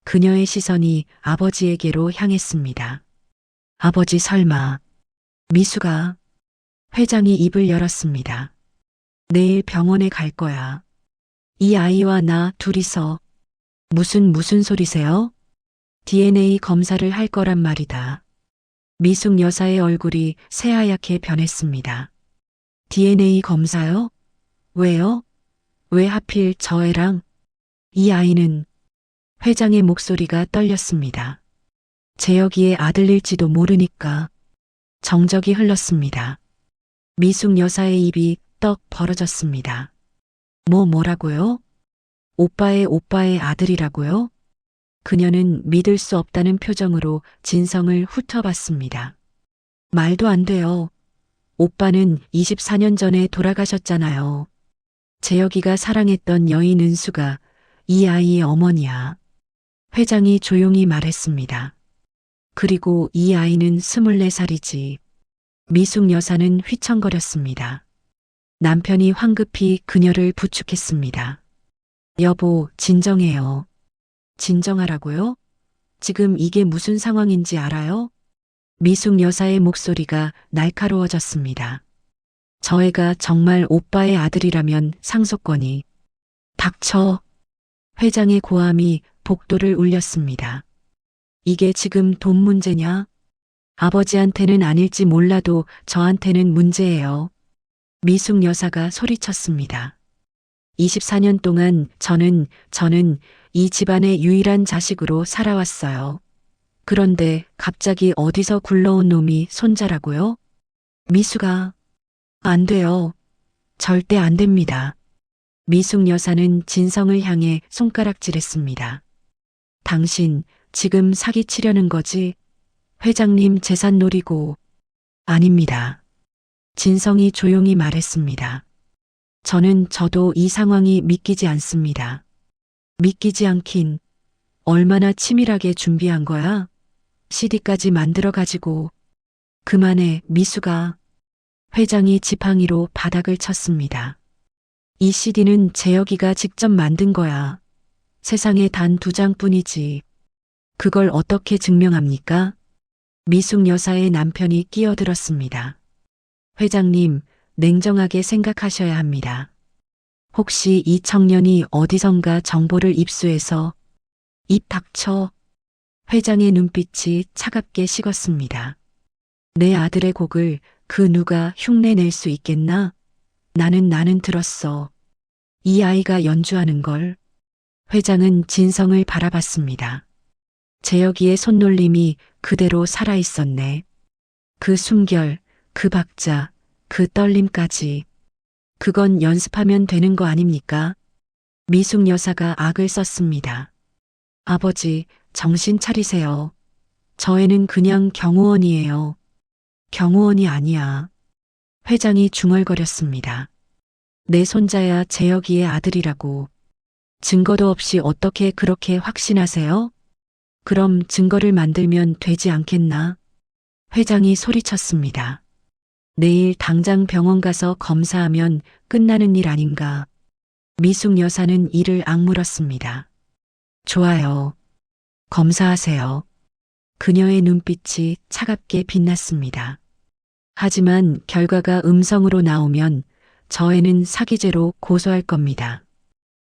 그녀의 시선이 아버지에게로 향했습니다. 아버지 설마. 미숙아. 회장이 입을 열었습니다. 내일 병원에 갈 거야. 이 아이와 나 둘이서. 무슨 소리세요? DNA 검사를 할 거란 말이다. 미숙 여사의 얼굴이 새하얗게 변했습니다. DNA 검사요? 왜요? 왜 하필 저 애랑? 이 아이는. 회장의 목소리가 떨렸습니다. 재혁이의 아들일지도 모르니까. 정적이 흘렀습니다. 미숙 여사의 입이 떡 벌어졌습니다. 뭐라고요? 오빠의 아들이라고요? 그녀는 믿을 수 없다는 표정으로 진성을 훑어봤습니다. 말도 안 돼요. 오빠는 24년 전에 돌아가셨잖아요. 재혁이가 사랑했던 여인 은수가 이 아이의 어머니야. 회장이 조용히 말했습니다. 그리고 이 아이는 24살이지. 미숙 여사는 휘청거렸습니다. 남편이 황급히 그녀를 부축했습니다. 여보, 진정해요. 진정하라고요? 지금 이게 무슨 상황인지 알아요? 미숙 여사의 목소리가 날카로워졌습니다. 저 애가 정말 오빠의 아들이라면 상속권이. 닥쳐. 회장의 고함이 복도를 울렸습니다. 이게 지금 돈 문제냐? 아버지한테는 아닐지 몰라도 저한테는 문제예요. 미숙 여사가 소리쳤습니다. 24년 동안 저는 이 집안의 유일한 자식으로 살아왔어요. 그런데 갑자기 어디서 굴러온 놈이 손자라고요? 미숙아, 안 돼요. 절대 안 됩니다. 미숙 여사는 진성을 향해 손가락질했습니다. 당신 지금 사기치려는 거지? 회장님 재산 노리고. 아닙니다. 진성이 조용히 말했습니다. 저도 이 상황이 믿기지 않습니다. 믿기지 않긴. 얼마나 치밀하게 준비한 거야? CD까지 만들어가지고. 그만해, 미숙아. 회장이 지팡이로 바닥을 쳤습니다. 이 CD는 재혁이가 직접 만든 거야. 세상에 단 2장뿐이지. 그걸 어떻게 증명합니까? 미숙 여사의 남편이 끼어들었습니다. 회장님, 냉정하게 생각하셔야 합니다. 혹시 이 청년이 어디선가 정보를 입수해서. 입 닥쳐. 회장의 눈빛이 차갑게 식었습니다. 내 아들의 곡을 그 누가 흉내낼 수 있겠나? 나는 들었어. 이 아이가 연주하는 걸. 회장은 진성을 바라봤습니다. 재혁이의 손놀림이 그대로 살아있었네. 그 숨결, 그 박자, 그 떨림까지. 그건 연습하면 되는 거 아닙니까? 미숙 여사가 악을 썼습니다. 아버지, 정신 차리세요. 저 애는 그냥 경호원이에요. 경호원이 아니야. 회장이 중얼거렸습니다. 내 손자야 재혁이의 아들이라고. 증거도 없이 어떻게 그렇게 확신하세요? 그럼 증거를 만들면 되지 않겠나? 회장이 소리쳤습니다. 내일 당장 병원 가서 검사하면 끝나는 일 아닌가. 미숙 여사는 이를 악물었습니다. 좋아요. 검사하세요. 그녀의 눈빛이 차갑게 빛났습니다. 하지만 결과가 음성으로 나오면 저 애는 사기죄로 고소할 겁니다.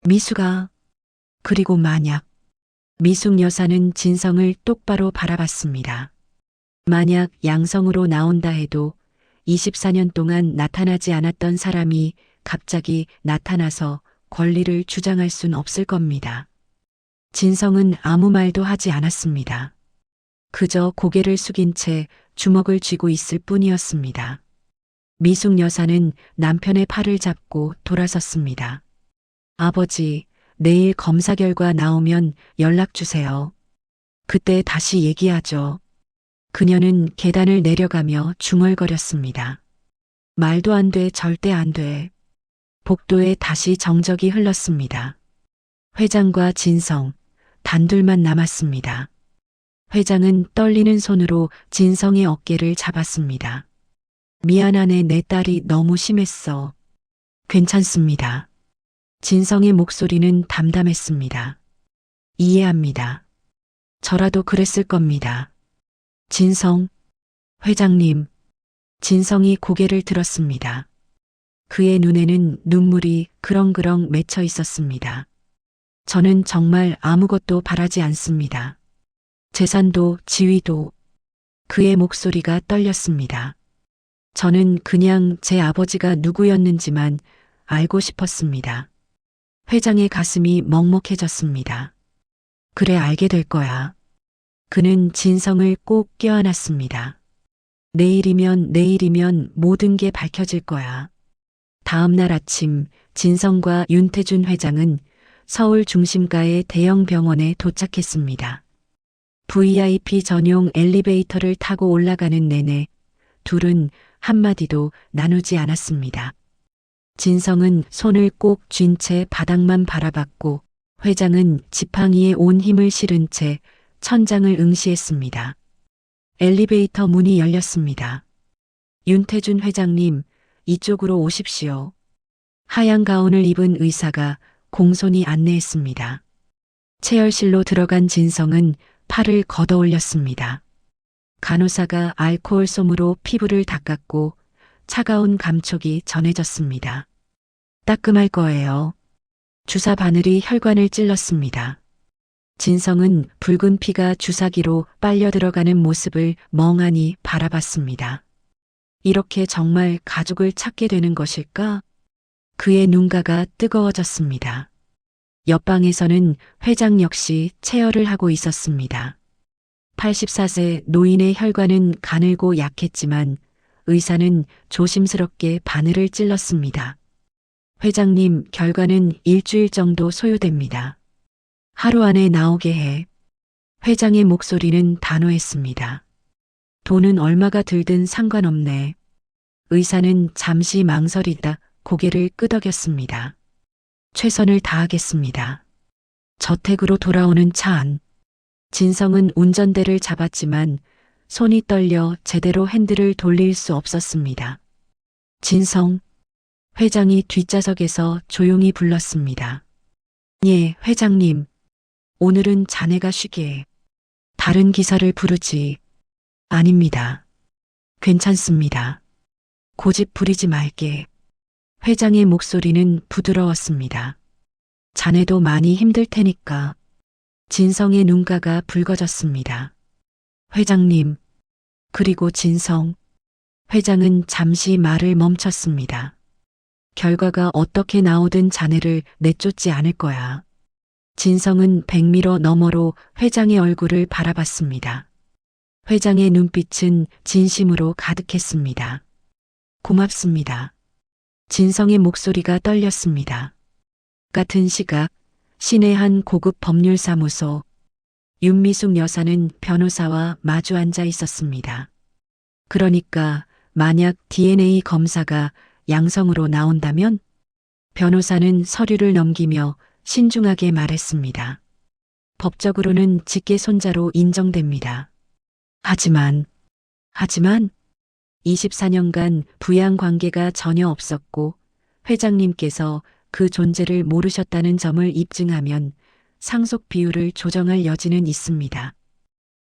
미숙아. 그리고 만약. 미숙 여사는 진성을 똑바로 바라봤습니다. 만약 양성으로 나온다 해도 24년 동안 나타나지 않았던 사람이 갑자기 나타나서 권리를 주장할 순 없을 겁니다. 진성은 아무 말도 하지 않았습니다. 그저 고개를 숙인 채 주먹을 쥐고 있을 뿐이었습니다. 미숙 여사는 남편의 팔을 잡고 돌아섰습니다. 아버지, 내일 검사 결과 나오면 연락 주세요. 그때 다시 얘기하죠. 그녀는 계단을 내려가며 중얼거렸습니다. 말도 안 돼, 절대 안 돼. 복도에 다시 정적이 흘렀습니다. 회장과 진성, 단둘만 남았습니다. 회장은 떨리는 손으로 진성의 어깨를 잡았습니다. 미안하네, 내 딸이 너무 심했어. 괜찮습니다. 진성의 목소리는 담담했습니다. 이해합니다. 저라도 그랬을 겁니다. 진성, 회장님. 진성이 고개를 들었습니다. 그의 눈에는 눈물이 그렁그렁 맺혀 있었습니다. 저는 정말 아무것도 바라지 않습니다. 재산도 지위도. 그의 목소리가 떨렸습니다. 저는 그냥 제 아버지가 누구였는지만 알고 싶었습니다. 회장의 가슴이 먹먹해졌습니다. 그래, 알게 될 거야. 그는 진성을 꼭 껴안았습니다. 내일이면 모든 게 밝혀질 거야. 다음 날 아침 진성과 윤태준 회장은 서울 중심가의 대형 병원에 도착했습니다. VIP 전용 엘리베이터를 타고 올라가는 내내 둘은 한마디도 나누지 않았습니다. 진성은 손을 꼭 쥔 채 바닥만 바라봤고 회장은 지팡이에 온 힘을 실은 채 천장을 응시했습니다. 엘리베이터 문이 열렸습니다. 윤태준 회장님, 이쪽으로 오십시오. 하얀 가운을 입은 의사가 공손히 안내했습니다. 체열실로 들어간 진성은 팔을 걷어 올렸습니다. 간호사가 알코올 솜으로 피부를 닦았고 차가운 감촉이 전해졌습니다. 따끔할 거예요. 주사 바늘이 혈관을 찔렀습니다. 진성은 붉은 피가 주사기로 빨려 들어가는 모습을 멍하니 바라봤습니다. 이렇게 정말 가족을 찾게 되는 것일까? 그의 눈가가 뜨거워졌습니다. 옆방에서는 회장 역시 체열을 하고 있었습니다. 84세 노인의 혈관은 가늘고 약했지만 의사는 조심스럽게 바늘을 찔렀습니다. 회장님, 결과는 일주일 정도 소요됩니다. 하루 안에 나오게 해. 회장의 목소리는 단호했습니다. 돈은 얼마가 들든 상관없네. 의사는 잠시 망설이다 고개를 끄덕였습니다. 최선을 다하겠습니다. 저택으로 돌아오는 차 안. 진성은 운전대를 잡았지만 손이 떨려 제대로 핸들을 돌릴 수 없었습니다. 진성. 회장이 뒷좌석에서 조용히 불렀습니다. 예, 회장님. 오늘은 자네가 쉬게. 다른 기사를 부르지. 아닙니다. 괜찮습니다. 고집 부리지 말게. 회장의 목소리는 부드러웠습니다. 자네도 많이 힘들 테니까. 진성의 눈가가 붉어졌습니다. 회장님. 그리고 진성. 회장은 잠시 말을 멈췄습니다. 결과가 어떻게 나오든 자네를 내쫓지 않을 거야. 진성은 100m 너머로 회장의 얼굴을 바라봤습니다. 회장의 눈빛은 진심으로 가득했습니다. 고맙습니다. 진성의 목소리가 떨렸습니다. 같은 시각 시내 한 고급 법률사무소. 윤미숙 여사는 변호사와 마주 앉아 있었습니다. 그러니까 만약 DNA 검사가 양성으로 나온다면? 변호사는 서류를 넘기며 신중하게 말했습니다. 법적으로는 직계손자로 인정됩니다. 하지만 24년간 부양 관계가 전혀 없었고 회장님께서 그 존재를 모르셨다는 점을 입증하면 상속 비율을 조정할 여지는 있습니다.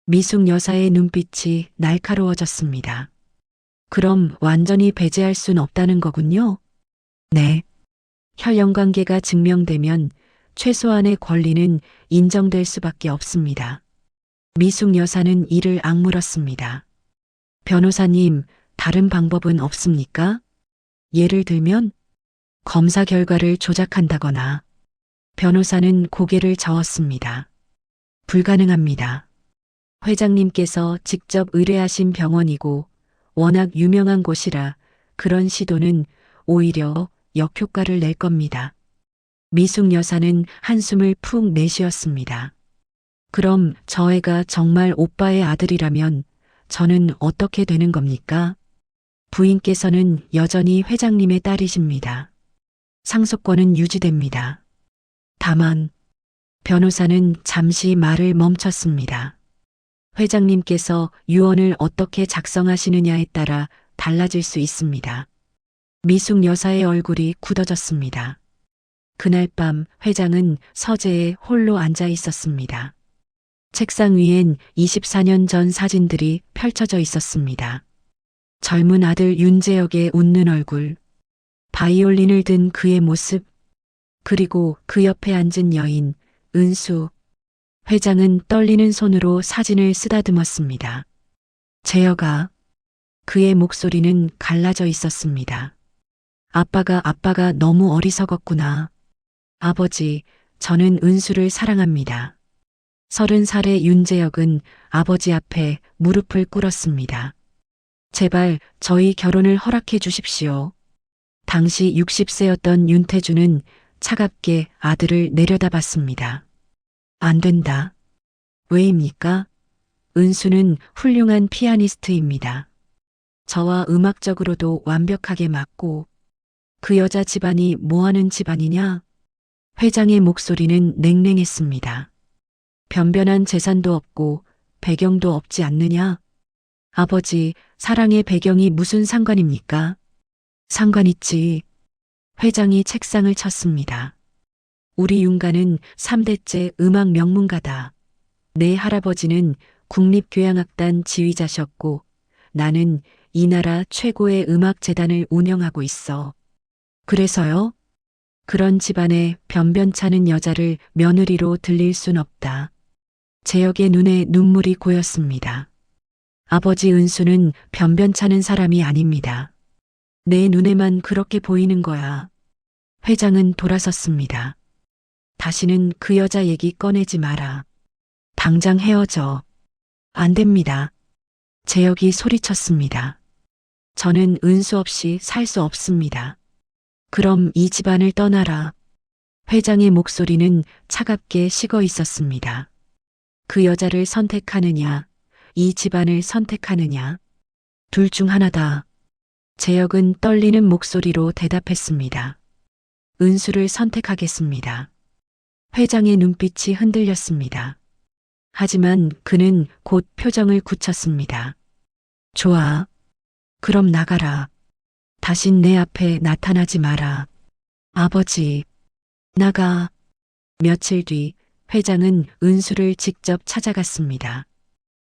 미숙 여사의 눈빛이 날카로워졌습니다. 그럼 완전히 배제할 순 없다는 거군요? 네. 혈연 관계가 증명되면 최소한의 권리는 인정될 수밖에 없습니다. 미숙 여사는 이를 악물었습니다. 변호사님, 다른 방법은 없습니까? 예를 들면 검사 결과를 조작한다거나. 변호사는 고개를 저었습니다. 불가능합니다. 회장님께서 직접 의뢰하신 병원이고 워낙 유명한 곳이라 그런 시도는 오히려 역효과를 낼 겁니다. 미숙 여사는 한숨을 푹 내쉬었습니다. 그럼 저 애가 정말 오빠의 아들이라면 저는 어떻게 되는 겁니까? 부인께서는 여전히 회장님의 딸이십니다. 상속권은 유지됩니다. 다만 변호사는 잠시 말을 멈췄습니다. 회장님께서 유언을 어떻게 작성하시느냐에 따라 달라질 수 있습니다. 미숙 여사의 얼굴이 굳어졌습니다. 그날 밤 회장은 서재에 홀로 앉아 있었습니다. 책상 위엔 24년 전 사진들이 펼쳐져 있었습니다. 젊은 아들 윤재혁의 웃는 얼굴, 바이올린을 든 그의 모습, 그리고 그 옆에 앉은 여인, 은수. 회장은 떨리는 손으로 사진을 쓰다듬었습니다. 재혁아. 그의 목소리는 갈라져 있었습니다. 아빠가 너무 어리석었구나. 아버지, 저는 은수를 사랑합니다. 30살의 윤재혁은 아버지 앞에 무릎을 꿇었습니다. 제발 저희 결혼을 허락해 주십시오. 당시 60세였던 윤태주는 차갑게 아들을 내려다봤습니다. 안 된다. 왜입니까? 은수는 훌륭한 피아니스트입니다. 저와 음악적으로도 완벽하게 맞고 그 여자 집안이 뭐하는 집안이냐? 회장의 목소리는 냉랭했습니다. 변변한 재산도 없고 배경도 없지 않느냐? 아버지, 사랑의 배경이 무슨 상관입니까? 상관 있지. 회장이 책상을 쳤습니다. 우리 윤가는 3대째 음악 명문가다. 내 할아버지는 국립교향악단 지휘자셨고 나는 이 나라 최고의 음악재단을 운영하고 있어. 그래서요? 그런 집안에 변변찮은 여자를 며느리로 들릴 순 없다. 재혁의 눈에 눈물이 고였습니다. 아버지 은수는 변변찮은 사람이 아닙니다. 내 눈에만 그렇게 보이는 거야. 회장은 돌아섰습니다. 다시는 그 여자 얘기 꺼내지 마라. 당장 헤어져. 안 됩니다. 재혁이 소리쳤습니다. 저는 은수 없이 살 수 없습니다. 그럼 이 집안을 떠나라. 회장의 목소리는 차갑게 식어 있었습니다. 그 여자를 선택하느냐, 이 집안을 선택하느냐. 둘 중 하나다. 재혁은 떨리는 목소리로 대답했습니다. 은수를 선택하겠습니다. 회장의 눈빛이 흔들렸습니다. 하지만 그는 곧 표정을 굳혔습니다. 좋아. 그럼 나가라. 다신 내 앞에 나타나지 마라. 아버지, 나가. 며칠 뒤 회장은 은수를 직접 찾아갔습니다.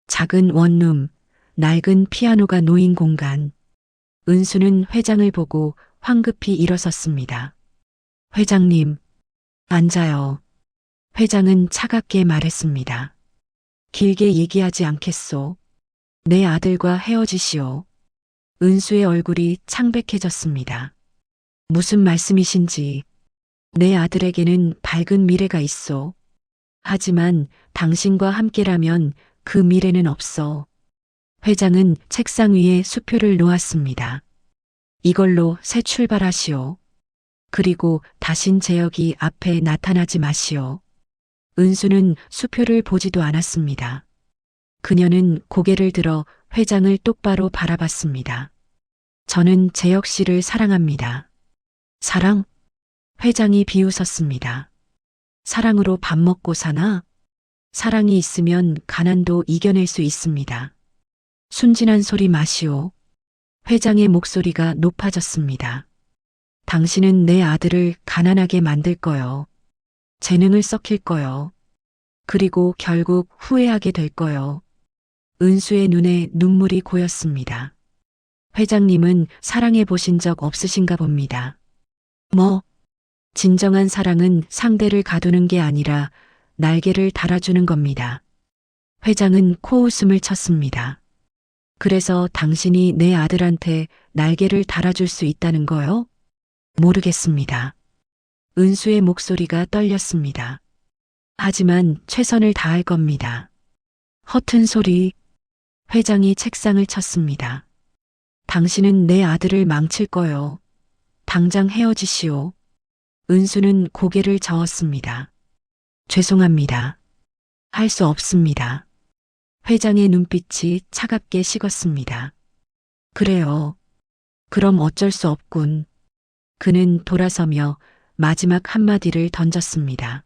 작은 원룸, 낡은 피아노가 놓인 공간. 은수는 회장을 보고 황급히 일어섰습니다. 회장님, 앉아요. 회장은 차갑게 말했습니다. 길게 얘기하지 않겠소. 내 아들과 헤어지시오. 은수의 얼굴이 창백해졌습니다. 무슨 말씀이신지. 내 아들에게는 밝은 미래가 있소. 하지만 당신과 함께라면 그 미래는 없어. 회장은 책상 위에 수표를 놓았습니다. 이걸로 새 출발하시오. 그리고 다신 재혁이 앞에 나타나지 마시오. 은수는 수표를 보지도 않았습니다. 그녀는 고개를 들어 회장을 똑바로 바라봤습니다. 저는 재혁 씨를 사랑합니다. 사랑? 회장이 비웃었습니다. 사랑으로 밥 먹고 사나? 사랑이 있으면 가난도 이겨낼 수 있습니다. 순진한 소리 마시오. 회장의 목소리가 높아졌습니다. 당신은 내 아들을 가난하게 만들 거요. 재능을 썩힐 거요. 그리고 결국 후회하게 될 거요. 은수의 눈에 눈물이 고였습니다. 회장님은 사랑해 보신 적 없으신가 봅니다. 뭐? 진정한 사랑은 상대를 가두는 게 아니라 날개를 달아주는 겁니다. 회장은 코웃음을 쳤습니다. 그래서 당신이 내 아들한테 날개를 달아줄 수 있다는 거요? 모르겠습니다. 은수의 목소리가 떨렸습니다. 하지만 최선을 다할 겁니다. 허튼 소리. 회장이 책상을 쳤습니다. 당신은 내 아들을 망칠 거요. 당장 헤어지시오. 은수는 고개를 저었습니다. 죄송합니다. 할 수 없습니다. 회장의 눈빛이 차갑게 식었습니다. 그래요. 그럼 어쩔 수 없군. 그는 돌아서며 마지막 한마디를 던졌습니다.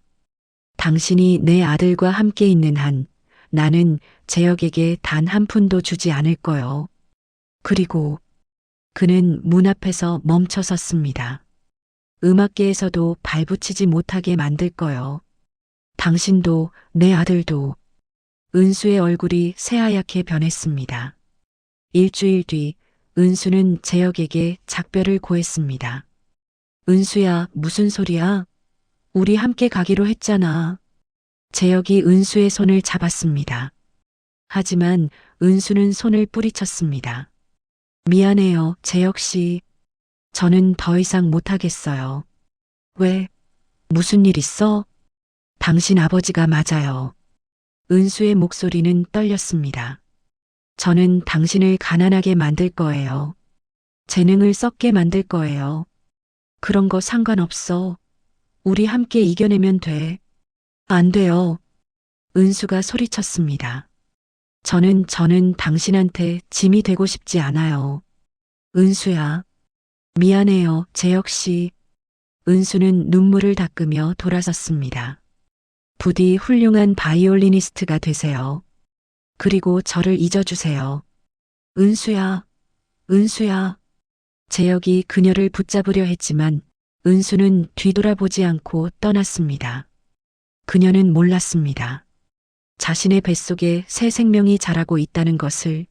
당신이 내 아들과 함께 있는 한 나는 재혁에게 단 한 푼도 주지 않을 거요. 그리고 그는 문 앞에서 멈춰 섰습니다. 음악계에서도 발붙이지 못하게 만들 거요. 당신도 내 아들도. 은수의 얼굴이 새하얗게 변했습니다. 일주일 뒤 은수는 재혁에게 작별을 고했습니다. 은수야, 무슨 소리야? 우리 함께 가기로 했잖아. 재혁이 은수의 손을 잡았습니다. 하지만 은수는 손을 뿌리쳤습니다. 미안해요, 재혁 씨. 저는 더 이상 못하겠어요. 왜? 무슨 일 있어? 당신 아버지가 맞아요. 은수의 목소리는 떨렸습니다. 저는 당신을 가난하게 만들 거예요. 재능을 썩게 만들 거예요. 그런 거 상관없어. 우리 함께 이겨내면 돼. 안 돼요. 은수가 소리쳤습니다. 저는 당신한테 짐이 되고 싶지 않아요. 은수야. 미안해요, 재혁 씨. 은수는 눈물을 닦으며 돌아섰습니다. 부디 훌륭한 바이올리니스트가 되세요. 그리고 저를 잊어주세요. 은수야, 은수야. 재혁이 그녀를 붙잡으려 했지만 은수는 뒤돌아보지 않고 떠났습니다. 그녀는 몰랐습니다. 자신의 뱃속에 새 생명이 자라고 있다는 것을.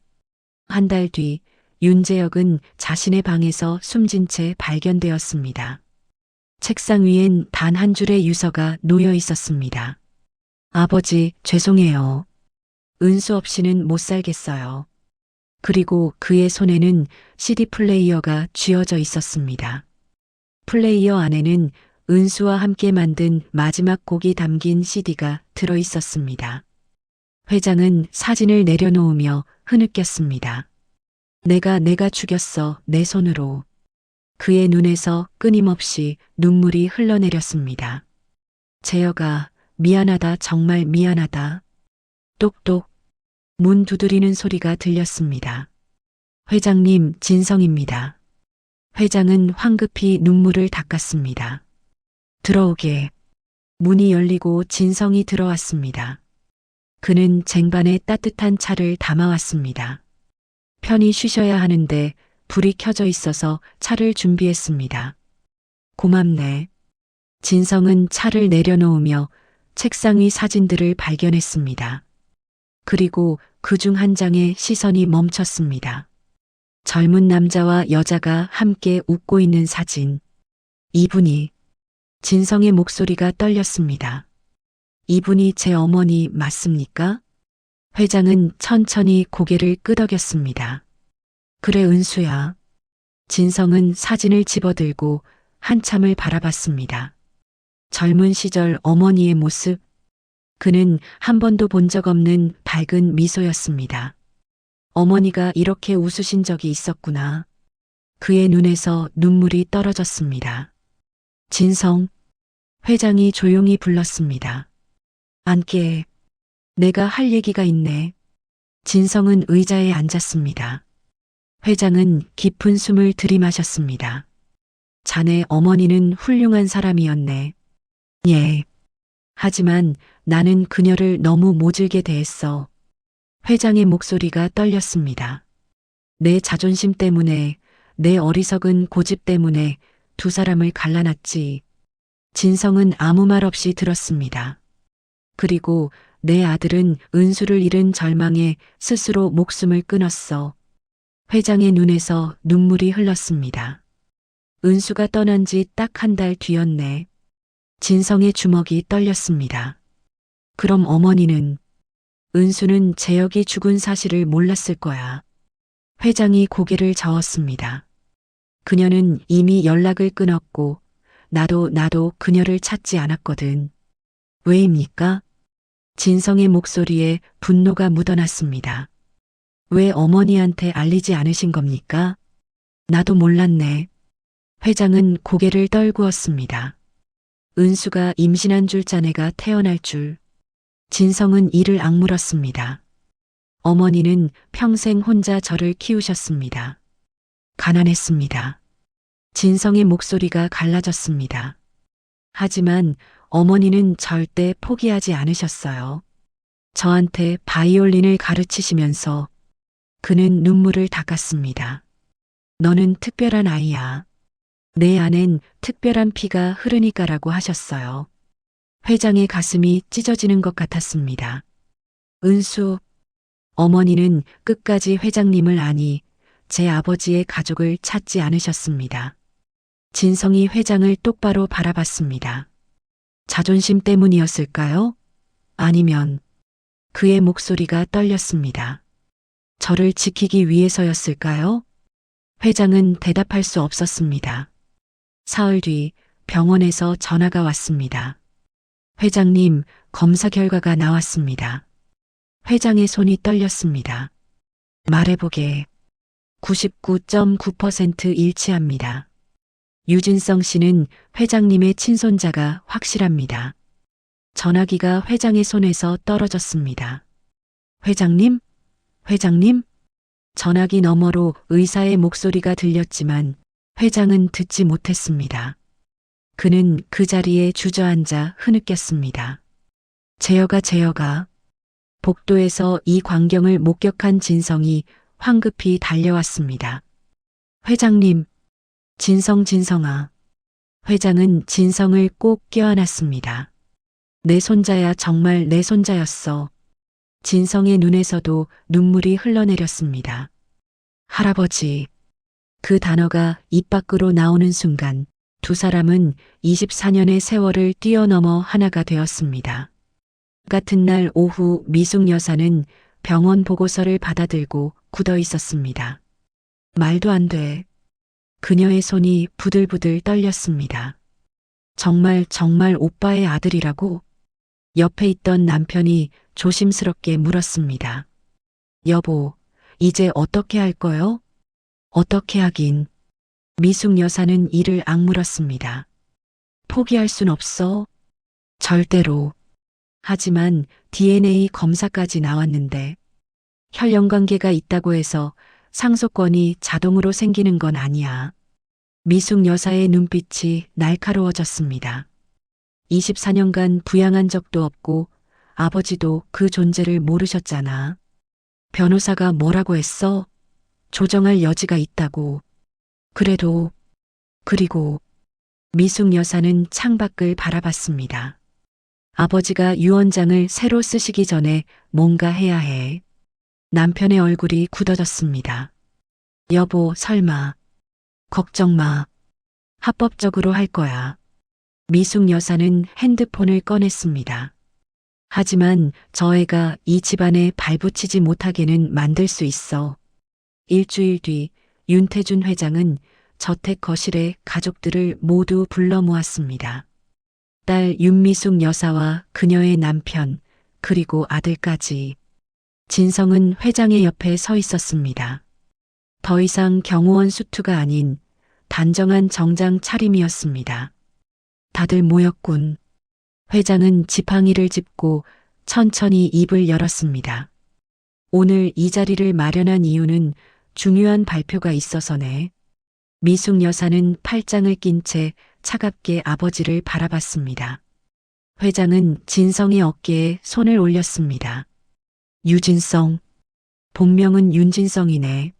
한 달 뒤 윤재혁은 자신의 방에서 숨진 채 발견되었습니다. 책상 위엔 단 한 줄의 유서가 놓여 있었습니다. 아버지, 죄송해요. 은수 없이는 못 살겠어요. 그리고 그의 손에는 CD 플레이어가 쥐어져 있었습니다. 플레이어 안에는 은수와 함께 만든 마지막 곡이 담긴 CD가 들어 있었습니다. 회장은 사진을 내려놓으며 흐느꼈습니다. 내가 죽였어, 내 손으로. 그의 눈에서 끊임없이 눈물이 흘러내렸습니다. 재혁아, 미안하다, 정말 미안하다. 똑똑. 문 두드리는 소리가 들렸습니다. 회장님, 진성입니다. 회장은 황급히 눈물을 닦았습니다. 들어오게. 문이 열리고 진성이 들어왔습니다. 그는 쟁반에 따뜻한 차를 담아왔습니다. 편히 쉬셔야 하는데 불이 켜져 있어서 차를 준비했습니다. 고맙네. 진성은 차를 내려놓으며 책상 위 사진들을 발견했습니다. 그리고 그중 한 장에 시선이 멈췄습니다. 젊은 남자와 여자가 함께 웃고 있는 사진. 이분이. 진성의 목소리가 떨렸습니다. 이분이 제 어머니 맞습니까? 회장은 천천히 고개를 끄덕였습니다. 그래, 은수야. 진성은 사진을 집어들고 한참을 바라봤습니다. 젊은 시절 어머니의 모습. 그는 한 번도 본 적 없는 밝은 미소였습니다. 어머니가 이렇게 웃으신 적이 있었구나. 그의 눈에서 눈물이 떨어졌습니다. 진성. 회장이 조용히 불렀습니다. 앉게. 내가 할 얘기가 있네. 진성은 의자에 앉았습니다. 회장은 깊은 숨을 들이마셨습니다. 자네 어머니는 훌륭한 사람이었네. 예. 하지만 나는 그녀를 너무 모질게 대했어. 회장의 목소리가 떨렸습니다. 내 자존심 때문에, 내 어리석은 고집 때문에 두 사람을 갈라놨지. 진성은 아무 말 없이 들었습니다. 그리고 내 아들은 은수를 잃은 절망에 스스로 목숨을 끊었어. 회장의 눈에서 눈물이 흘렀습니다. 은수가 떠난 지 딱 한 달 뒤였네. 진성의 주먹이 떨렸습니다. 그럼 어머니는? 은수는 재혁이 죽은 사실을 몰랐을 거야. 회장이 고개를 저었습니다. 그녀는 이미 연락을 끊었고 나도 그녀를 찾지 않았거든. 왜입니까? 진성의 목소리에 분노가 묻어났습니다. 왜 어머니한테 알리지 않으신 겁니까? 나도 몰랐네. 회장은 고개를 떨구었습니다. 은수가 임신한 줄 자네가 태어날 줄. 진성은 이를 악물었습니다. 어머니는 평생 혼자 저를 키우셨습니다. 가난했습니다. 진성의 목소리가 갈라졌습니다. 하지만 어머니는 절대 포기하지 않으셨어요. 저한테 바이올린을 가르치시면서. 그는 눈물을 닦았습니다. 너는 특별한 아이야. 내 안엔 특별한 피가 흐르니까라고 하셨어요. 회장의 가슴이 찢어지는 것 같았습니다. 은수. 어머니는 끝까지 회장님을 아니 제 아버지의 가족을 찾지 않으셨습니다. 진성이 회장을 똑바로 바라봤습니다. 자존심 때문이었을까요? 아니면 그의 목소리가 떨렸습니다. 저를 지키기 위해서였을까요? 회장은 대답할 수 없었습니다. 사흘 뒤 병원에서 전화가 왔습니다. 회장님, 검사 결과가 나왔습니다. 회장의 손이 떨렸습니다. 말해보게. 99.9% 일치합니다. 유진성 씨는 회장님의 친손자가 확실합니다. 전화기가 회장의 손에서 떨어졌습니다. 회장님? 회장님? 전화기 너머로 의사의 목소리가 들렸지만 회장은 듣지 못했습니다. 그는 그 자리에 주저앉아 흐느꼈습니다. 재혁아. 복도에서 이 광경을 목격한 진성이 황급히 달려왔습니다. 회장님. 진성아. 회장은 진성을 꼭 껴안았습니다. 내 손자야, 정말 내 손자였어. 진성의 눈에서도 눈물이 흘러내렸습니다. 할아버지. 그 단어가 입 밖으로 나오는 순간 두 사람은 24년의 세월을 뛰어넘어 하나가 되었습니다. 같은 날 오후 미숙 여사는 병원 보고서를 받아들고 굳어 있었습니다. 말도 안 돼. 그녀의 손이 부들부들 떨렸습니다. 정말 오빠의 아들이라고? 옆에 있던 남편이 조심스럽게 물었습니다. 여보, 이제 어떻게 할 거요? 어떻게 하긴. 미숙 여사는 이를 악물었습니다. 포기할 순 없어. 절대로. 하지만 DNA 검사까지 나왔는데 혈연관계가 있다고 해서 상속권이 자동으로 생기는 건 아니야. 미숙 여사의 눈빛이 날카로워졌습니다. 24년간 부양한 적도 없고 아버지도 그 존재를 모르셨잖아. 변호사가 뭐라고 했어? 조정할 여지가 있다고. 그리고 미숙 여사는 창밖을 바라봤습니다. 아버지가 유언장을 새로 쓰시기 전에 뭔가 해야 해. 남편의 얼굴이 굳어졌습니다. 여보, 설마. 걱정 마. 합법적으로 할 거야. 미숙 여사는 핸드폰을 꺼냈습니다. 하지만 저 애가 이 집안에 발붙이지 못하게는 만들 수 있어. 일주일 뒤 윤태준 회장은 저택 거실에 가족들을 모두 불러 모았습니다. 딸 윤미숙 여사와 그녀의 남편, 그리고 아들까지. 진성은 회장의 옆에 서 있었습니다. 더 이상 경호원 수투가 아닌 단정한 정장 차림이었습니다. 다들 모였군. 회장은 지팡이를 짚고 천천히 입을 열었습니다. 오늘 이 자리를 마련한 이유는 중요한 발표가 있어서네. 미숙 여사는 팔짱을 낀 채 차갑게 아버지를 바라봤습니다. 회장은 진성의 어깨에 손을 올렸습니다. 유진성. 본명은 윤진성이네.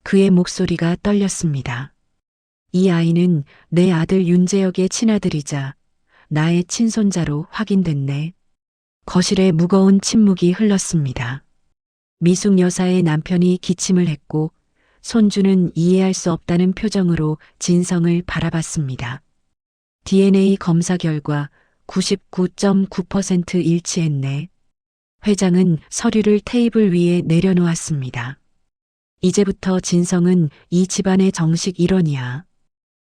그의 목소리가 떨렸습니다. 이 아이는 내 아들 윤재혁의 친아들이자 나의 친손자로 확인됐네. 거실에 무거운 침묵이 흘렀습니다. 미숙 여사의 남편이 기침을 했고 손주는 이해할 수 없다는 표정으로 진성을 바라봤습니다. DNA 검사 결과 99.9% 일치했네. 회장은 서류를 테이블 위에 내려놓았습니다. 이제부터 진성은 이 집안의 정식 일원이야.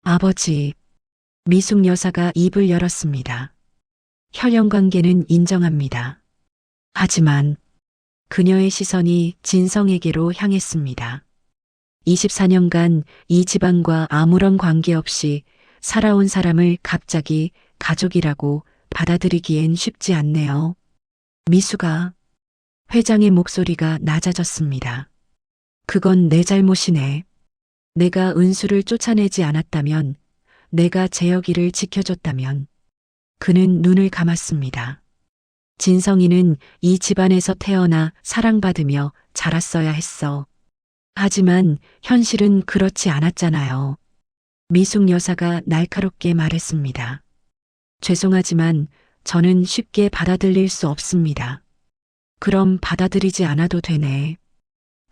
아버지. 미숙 여사가 입을 열었습니다. 혈연관계는 인정합니다. 하지만 그녀의 시선이 진성에게로 향했습니다. 24년간 이 집안과 아무런 관계없이 살아온 사람을 갑자기 가족이라고 받아들이기엔 쉽지 않네요. 미숙아. 회장의 목소리가 낮아졌습니다. 그건 내 잘못이네. 내가 은수를 쫓아내지 않았다면, 내가 재혁이를 지켜줬다면. 그는 눈을 감았습니다. 진성이는 이 집안에서 태어나 사랑받으며 자랐어야 했어. 하지만 현실은 그렇지 않았잖아요. 미숙 여사가 날카롭게 말했습니다. 죄송하지만 저는 쉽게 받아들일 수 없습니다. 그럼 받아들이지 않아도 되네.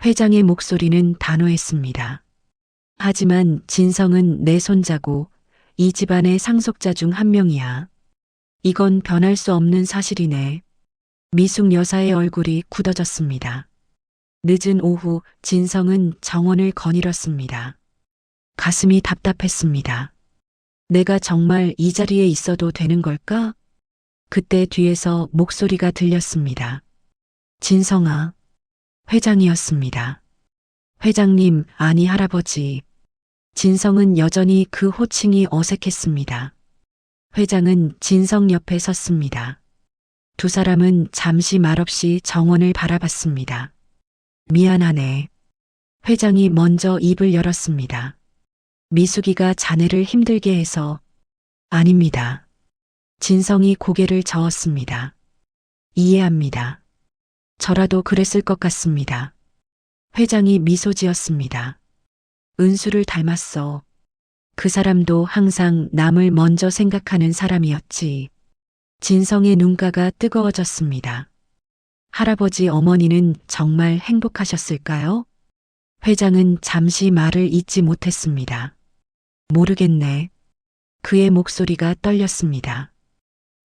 회장의 목소리는 단호했습니다. 하지만 진성은 내 손자고 이 집안의 상속자 중 한 명이야. 이건 변할 수 없는 사실이네. 미숙 여사의 얼굴이 굳어졌습니다. 늦은 오후 진성은 정원을 거닐었습니다. 가슴이 답답했습니다. 내가 정말 이 자리에 있어도 되는 걸까? 그때 뒤에서 목소리가 들렸습니다. 진성아. 회장이었습니다. 회장님, 아니 할아버지. 진성은 여전히 그 호칭이 어색했습니다. 회장은 진성 옆에 섰습니다. 두 사람은 잠시 말없이 정원을 바라봤습니다. 미안하네. 회장이 먼저 입을 열었습니다. 미숙이가 자네를 힘들게 해서. 아닙니다. 진성이 고개를 저었습니다. 이해합니다. 저라도 그랬을 것 같습니다. 회장이 미소 지었습니다. 은수를 닮았어. 그 사람도 항상 남을 먼저 생각하는 사람이었지. 진성의 눈가가 뜨거워졌습니다. 할아버지 어머니는 정말 행복하셨을까요? 회장은 잠시 말을 잇지 못했습니다. 모르겠네. 그의 목소리가 떨렸습니다.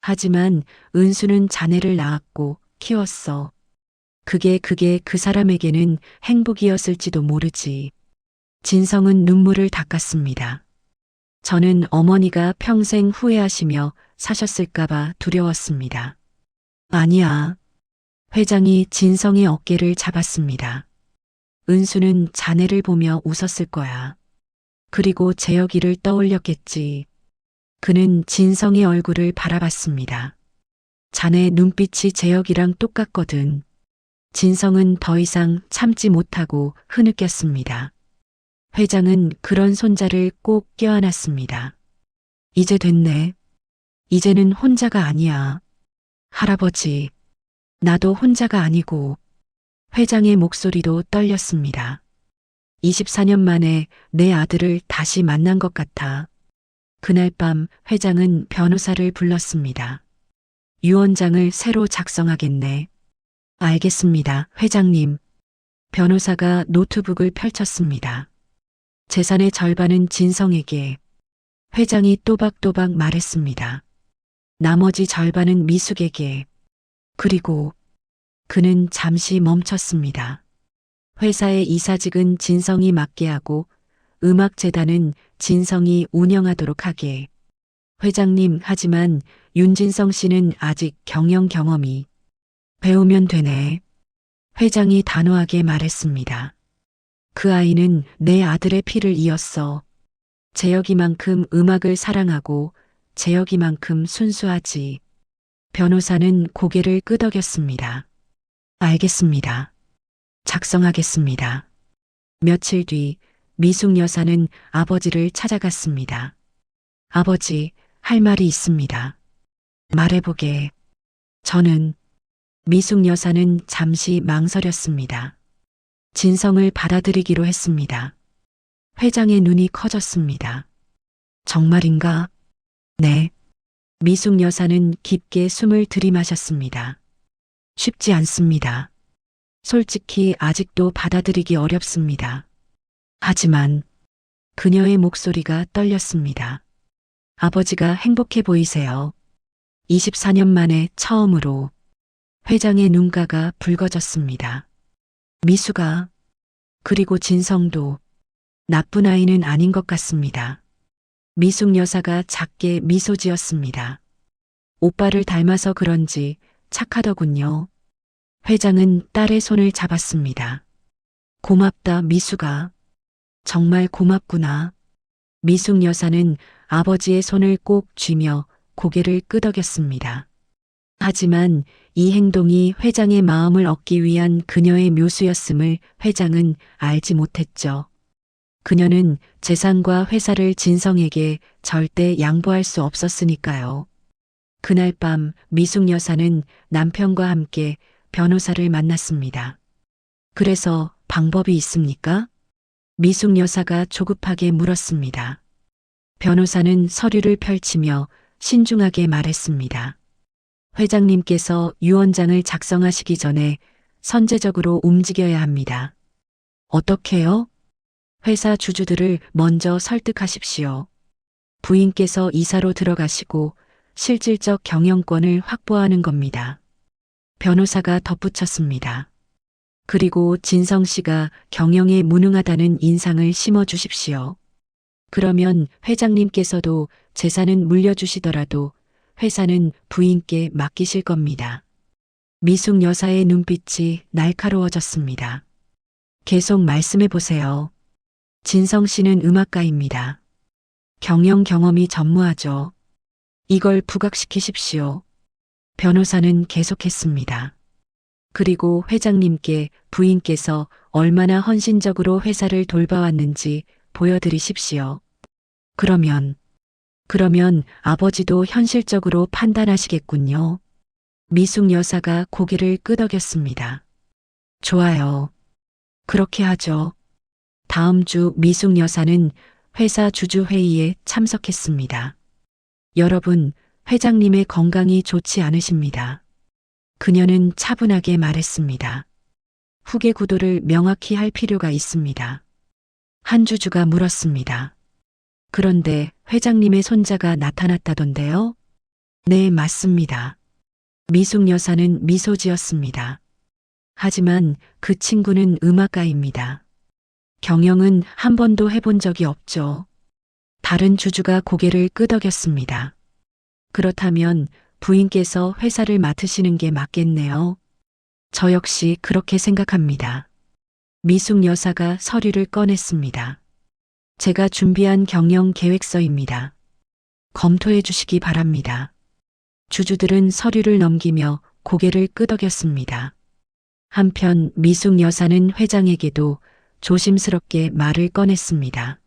하지만 은수는 자네를 낳았고 키웠어. 그게 그 사람에게는 행복이었을지도 모르지. 진성은 눈물을 닦았습니다. 저는 어머니가 평생 후회하시며 사셨을까봐 두려웠습니다. 아니야. 회장이 진성의 어깨를 잡았습니다. 은수는 자네를 보며 웃었을 거야. 그리고 재혁이를 떠올렸겠지. 그는 진성의 얼굴을 바라봤습니다. 자네 눈빛이 재혁이랑 똑같거든. 진성은 더 이상 참지 못하고 흐느꼈습니다. 회장은 그런 손자를 꼭 껴안았습니다. 이제 됐네. 이제는 혼자가 아니야. 할아버지, 나도 혼자가 아니고. 회장의 목소리도 떨렸습니다. 24년 만에 내 아들을 다시 만난 것 같아. 그날 밤 회장은 변호사를 불렀습니다. 유언장을 새로 작성하겠네. 알겠습니다, 회장님. 변호사가 노트북을 펼쳤습니다. 재산의 절반은 진성에게. 회장이 또박또박 말했습니다. 나머지 절반은 미숙에게. 그리고 그는 잠시 멈췄습니다. 회사의 이사직은 진성이 맡게 하고 음악재단은 진성이 운영하도록 하게. 회장님, 하지만 윤진성 씨는 아직 경영 경험이. 배우면 되네. 회장이 단호하게 말했습니다. 그 아이는 내 아들의 피를 이었어. 재혁이만큼 음악을 사랑하고 재혁이만큼 순수하지. 변호사는 고개를 끄덕였습니다. 알겠습니다. 작성하겠습니다. 며칠 뒤 미숙 여사는 아버지를 찾아갔습니다. 아버지, 할 말이 있습니다. 말해보게. 저는. 미숙 여사는 잠시 망설였습니다. 진성을 받아들이기로 했습니다. 회장의 눈이 커졌습니다. 정말인가? 네. 미숙 여사는 깊게 숨을 들이마셨습니다. 쉽지 않습니다. 솔직히 아직도 받아들이기 어렵습니다. 하지만 그녀의 목소리가 떨렸습니다. 아버지가 행복해 보이세요. 24년 만에 처음으로. 회장의 눈가가 붉어졌습니다. 미수가, 그리고 진성도 나쁜 아이는 아닌 것 같습니다. 미숙 여사가 작게 미소 지었습니다. 오빠를 닮아서 그런지 착하더군요. 회장은 딸의 손을 잡았습니다. 고맙다, 미수가. 정말 고맙구나. 미숙 여사는 아버지의 손을 꼭 쥐며 고개를 끄덕였습니다. 하지만 이 행동이 회장의 마음을 얻기 위한 그녀의 묘수였음을 회장은 알지 못했죠. 그녀는 재산과 회사를 진성에게 절대 양보할 수 없었으니까요. 그날 밤 미숙 여사는 남편과 함께 변호사를 만났습니다. 그래서 방법이 있습니까? 미숙 여사가 조급하게 물었습니다. 변호사는 서류를 펼치며 신중하게 말했습니다. 회장님께서 유언장을 작성하시기 전에 선제적으로 움직여야 합니다. 어떻게요? 회사 주주들을 먼저 설득하십시오. 부인께서 이사로 들어가시고 실질적 경영권을 확보하는 겁니다. 변호사가 덧붙였습니다. 그리고 진성 씨가 경영에 무능하다는 인상을 심어주십시오. 그러면 회장님께서도 재산은 물려주시더라도 회사는 부인께 맡기실 겁니다. 미숙 여사의 눈빛이 날카로워졌습니다. 계속 말씀해 보세요. 진성 씨는 음악가입니다. 경영 경험이 전무하죠. 이걸 부각시키십시오. 변호사는 계속했습니다. 그리고 회장님께 부인께서 얼마나 헌신적으로 회사를 돌봐왔는지 보여드리십시오. 그러면 아버지도 현실적으로 판단하시겠군요. 미숙 여사가 고개를 끄덕였습니다. 좋아요. 그렇게 하죠. 다음 주 미숙 여사는 회사 주주회의에 참석했습니다. 여러분, 회장님의 건강이 좋지 않으십니다. 그녀는 차분하게 말했습니다. 후계 구도를 명확히 할 필요가 있습니다. 한 주주가 물었습니다. 그런데 회장님의 손자가 나타났다던데요? 네, 맞습니다. 미숙 여사는 미소 지었습니다. 하지만 그 친구는 음악가입니다. 경영은 한 번도 해본 적이 없죠. 다른 주주가 고개를 끄덕였습니다. 그렇다면 부인께서 회사를 맡으시는 게 맞겠네요. 저 역시 그렇게 생각합니다. 미숙 여사가 서류를 꺼냈습니다. 제가 준비한 경영 계획서입니다. 검토해 주시기 바랍니다. 주주들은 서류를 넘기며 고개를 끄덕였습니다. 한편 미숙 여사는 회장에게도 조심스럽게 말을 꺼냈습니다.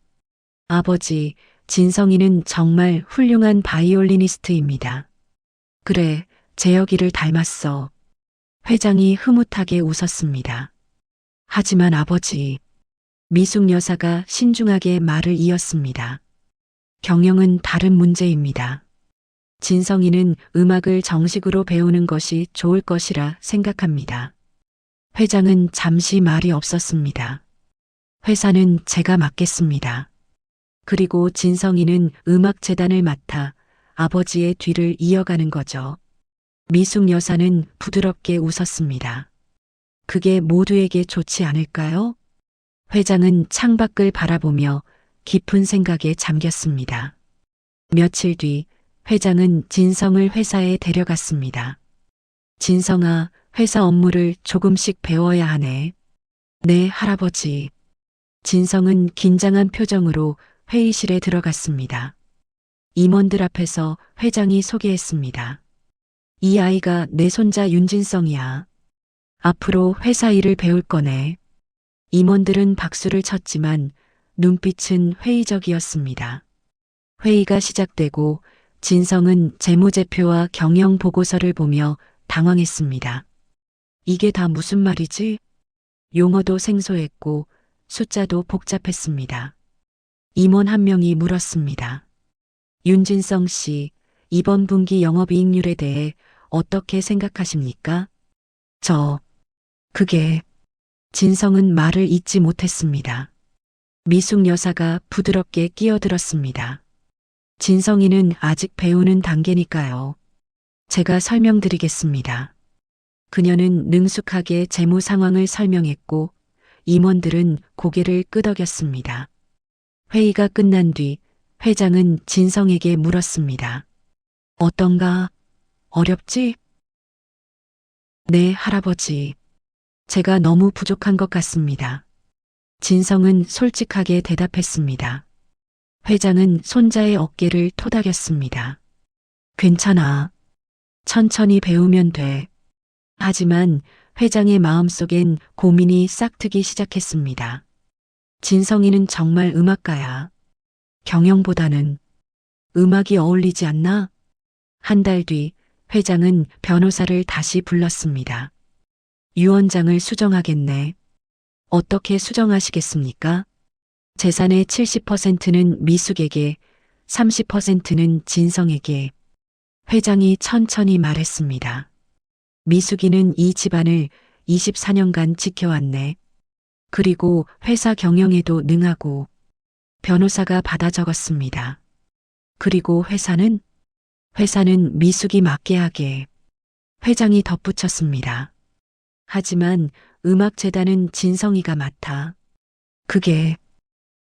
아버지, 진성이는 정말 훌륭한 바이올리니스트입니다. 그래, 재혁이를 닮았어. 회장이 흐뭇하게 웃었습니다. 하지만 아버지, 미숙 여사가 신중하게 말을 이었습니다. 경영은 다른 문제입니다. 진성이는 음악을 정식으로 배우는 것이 좋을 것이라 생각합니다. 회장은 잠시 말이 없었습니다. 회사는 제가 맡겠습니다. 그리고 진성이는 음악재단을 맡아 아버지의 뒤를 이어가는 거죠. 미숙 여사는 부드럽게 웃었습니다. 그게 모두에게 좋지 않을까요? 회장은 창밖을 바라보며 깊은 생각에 잠겼습니다. 며칠 뒤 회장은 진성을 회사에 데려갔습니다. 진성아, 회사 업무를 조금씩 배워야 하네. 네, 할아버지. 진성은 긴장한 표정으로 회의실에 들어갔습니다. 임원들 앞에서 회장이 소개했습니다. 이 아이가 내 손자 윤진성이야. 앞으로 회사 일을 배울 거네. 임원들은 박수를 쳤지만 눈빛은 회의적이었습니다. 회의가 시작되고 진성은 재무제표와 경영 보고서를 보며 당황했습니다. 이게 다 무슨 말이지? 용어도 생소했고 숫자도 복잡했습니다. 임원 한 명이 물었습니다. 윤진성 씨, 이번 분기 영업이익률에 대해 어떻게 생각하십니까? 그게... 진성은 말을 잇지 못했습니다. 미숙 여사가 부드럽게 끼어들었습니다. 진성이는 아직 배우는 단계니까요. 제가 설명드리겠습니다. 그녀는 능숙하게 재무 상황을 설명했고 임원들은 고개를 끄덕였습니다. 회의가 끝난 뒤 회장은 진성에게 물었습니다. 어떤가? 어렵지? 네, 할아버지. 제가 너무 부족한 것 같습니다. 진성은 솔직하게 대답했습니다. 회장은 손자의 어깨를 토닥였습니다. 괜찮아. 천천히 배우면 돼. 하지만 회장의 마음속엔 고민이 싹트기 시작했습니다. 진성이는 정말 음악가야. 경영보다는 음악이 어울리지 않나? 한 달 뒤 회장은 변호사를 다시 불렀습니다. 유언장을 수정하겠네. 어떻게 수정하시겠습니까? 재산의 70%는 미숙에게, 30%는 진성에게. 회장이 천천히 말했습니다. 미숙이는 이 집안을 24년간 지켜왔네. 그리고 회사 경영에도 능하고. 변호사가 받아 적었습니다. 그리고 회사는 미숙이 맡게 하게. 회장이 덧붙였습니다. 하지만 음악재단은 진성이가 맡아. 그게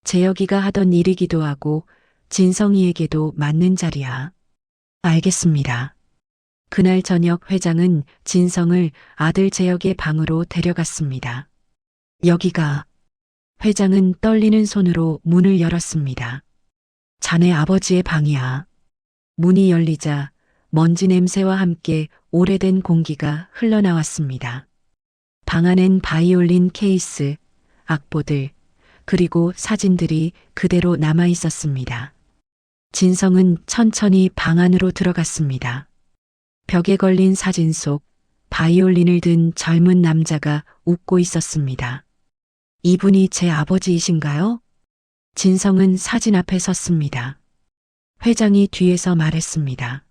재혁이가 하던 일이기도 하고 진성이에게도 맞는 자리야. 알겠습니다. 그날 저녁 회장은 진성을 아들 재혁의 방으로 데려갔습니다. 여기가. 회장은 떨리는 손으로 문을 열었습니다. 자네 아버지의 방이야. 문이 열리자 먼지 냄새와 함께 오래된 공기가 흘러나왔습니다. 방 안엔 바이올린 케이스, 악보들, 그리고 사진들이 그대로 남아 있었습니다. 진성은 천천히 방 안으로 들어갔습니다. 벽에 걸린 사진 속 바이올린을 든 젊은 남자가 웃고 있었습니다. 이분이 제 아버지이신가요? 진성은 사진 앞에 섰습니다. 회장이 뒤에서 말했습니다.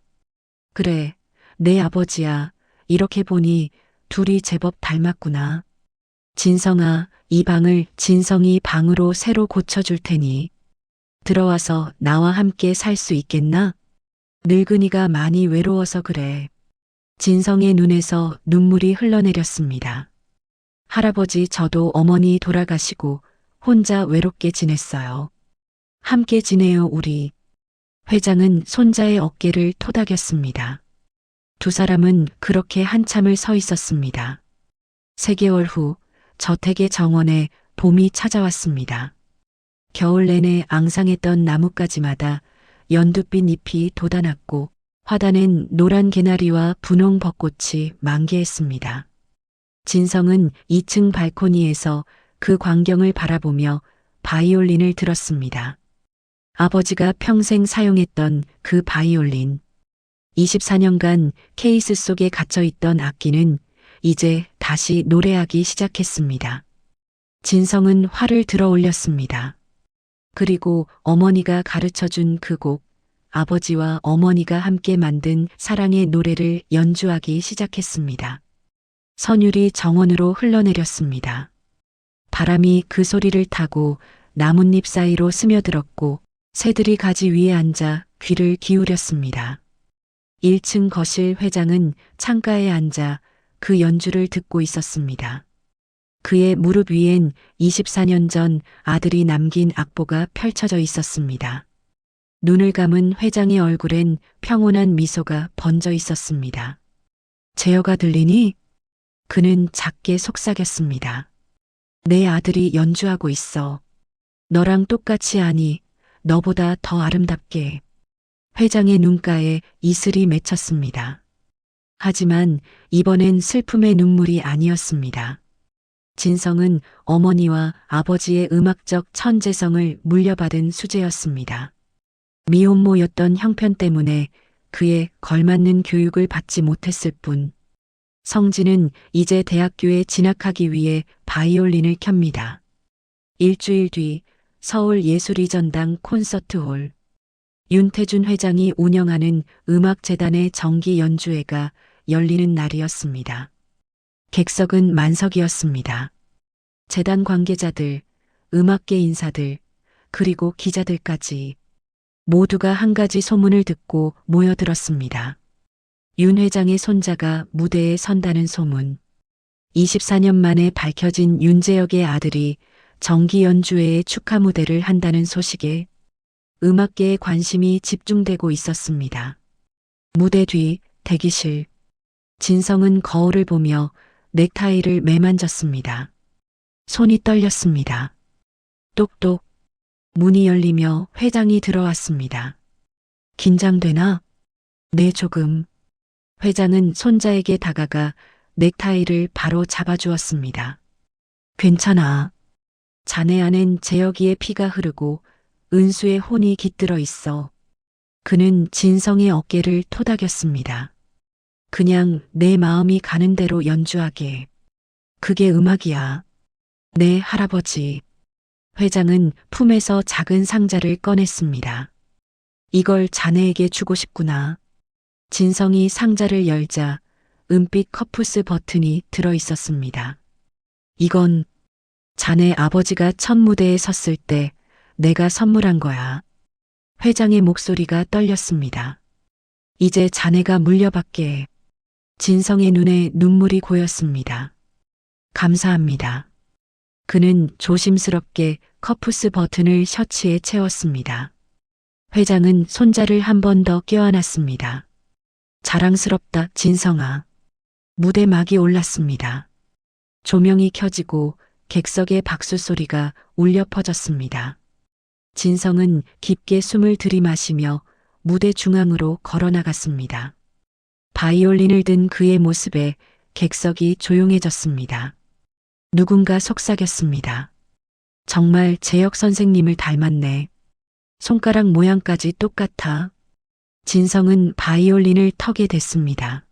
그래, 내 아버지야. 이렇게 보니 둘이 제법 닮았구나. 진성아, 이 방을 진성이 방으로 새로 고쳐줄 테니 들어와서 나와 함께 살 수 있겠나? 늙은이가 많이 외로워서 그래. 진성의 눈에서 눈물이 흘러내렸습니다. 할아버지, 저도 어머니 돌아가시고 혼자 외롭게 지냈어요. 함께 지내요, 우리. 회장은 손자의 어깨를 토닥였습니다. 두 사람은 그렇게 한참을 서 있었습니다. 3개월 후 저택의 정원에 봄이 찾아왔습니다. 겨울 내내 앙상했던 나뭇가지마다 연두빛 잎이 돋아났고 화단엔 노란 개나리와 분홍 벚꽃이 만개했습니다. 진성은 2층 발코니에서 그 광경을 바라보며 바이올린을 들었습니다. 아버지가 평생 사용했던 그 바이올린. 24년간 케이스 속에 갇혀있던 악기는 이제 다시 노래하기 시작했습니다. 진성은 활을 들어 올렸습니다. 그리고 어머니가 가르쳐준 그 곡, 아버지와 어머니가 함께 만든 사랑의 노래를 연주하기 시작했습니다. 선율이 정원으로 흘러내렸습니다. 바람이 그 소리를 타고 나뭇잎 사이로 스며들었고 새들이 가지 위에 앉아 귀를 기울였습니다. 1층 거실. 회장은 창가에 앉아 그 연주를 듣고 있었습니다. 그의 무릎 위엔 24년 전 아들이 남긴 악보가 펼쳐져 있었습니다. 눈을 감은 회장의 얼굴엔 평온한 미소가 번져 있었습니다. 제어가 들리니? 그는 작게 속삭였습니다. 내 아들이 연주하고 있어. 너랑 똑같이 하니 너보다 더 아름답게. 회장의 눈가에 이슬이 맺혔습니다. 하지만 이번엔 슬픔의 눈물이 아니었습니다. 진성은 어머니와 아버지의 음악적 천재성을 물려받은 수재였습니다. 미혼모였던 형편 때문에 그에 걸맞는 교육을 받지 못했을 뿐, 성진은 이제 대학교에 진학하기 위해 바이올린을 켭니다. 일주일 뒤 서울예술이전당 콘서트홀. 윤태준 회장이 운영하는 음악재단의 정기 연주회가 열리는 날이었습니다. 객석은 만석이었습니다. 재단 관계자들, 음악계 인사들, 그리고 기자들까지 모두가 한 가지 소문을 듣고 모여들었습니다. 윤 회장의 손자가 무대에 선다는 소문. 24년 만에 밝혀진 윤재혁의 아들이 정기 연주회의 축하 무대를 한다는 소식에 음악계의 관심이 집중되고 있었습니다. 무대 뒤 대기실. 진성은 거울을 보며 넥타이를 매만졌습니다. 손이 떨렸습니다. 똑똑. 문이 열리며 회장이 들어왔습니다. 긴장되나? 네, 조금. 회장은 손자에게 다가가 넥타이를 바로 잡아주었습니다. 괜찮아. 자네 안엔 재혁이의 피가 흐르고 은수의 혼이 깃들어 있어. 그는 진성의 어깨를 토닥였습니다. 그냥 내 마음이 가는 대로 연주하게. 그게 음악이야. 네, 할아버지. 회장은 품에서 작은 상자를 꺼냈습니다. 이걸 자네에게 주고 싶구나. 진성이 상자를 열자 은빛 커프스 버튼이 들어 있었습니다. 이건 자네 아버지가 첫 무대에 섰을 때 내가 선물한 거야. 회장의 목소리가 떨렸습니다. 이제 자네가 물려받게. 진성의 눈에 눈물이 고였습니다. 감사합니다. 그는 조심스럽게 커프스 버튼을 셔츠에 채웠습니다. 회장은 손자를 한 번 더 껴안았습니다. 자랑스럽다, 진성아. 무대 막이 올랐습니다. 조명이 켜지고 객석의 박수 소리가 울려 퍼졌습니다. 진성은 깊게 숨을 들이마시며 무대 중앙으로 걸어나갔습니다. 바이올린을 든 그의 모습에 객석이 조용해졌습니다. 누군가 속삭였습니다. 정말 재혁 선생님을 닮았네. 손가락 모양까지 똑같아. 진성은 바이올린을 턱에 댔습니다.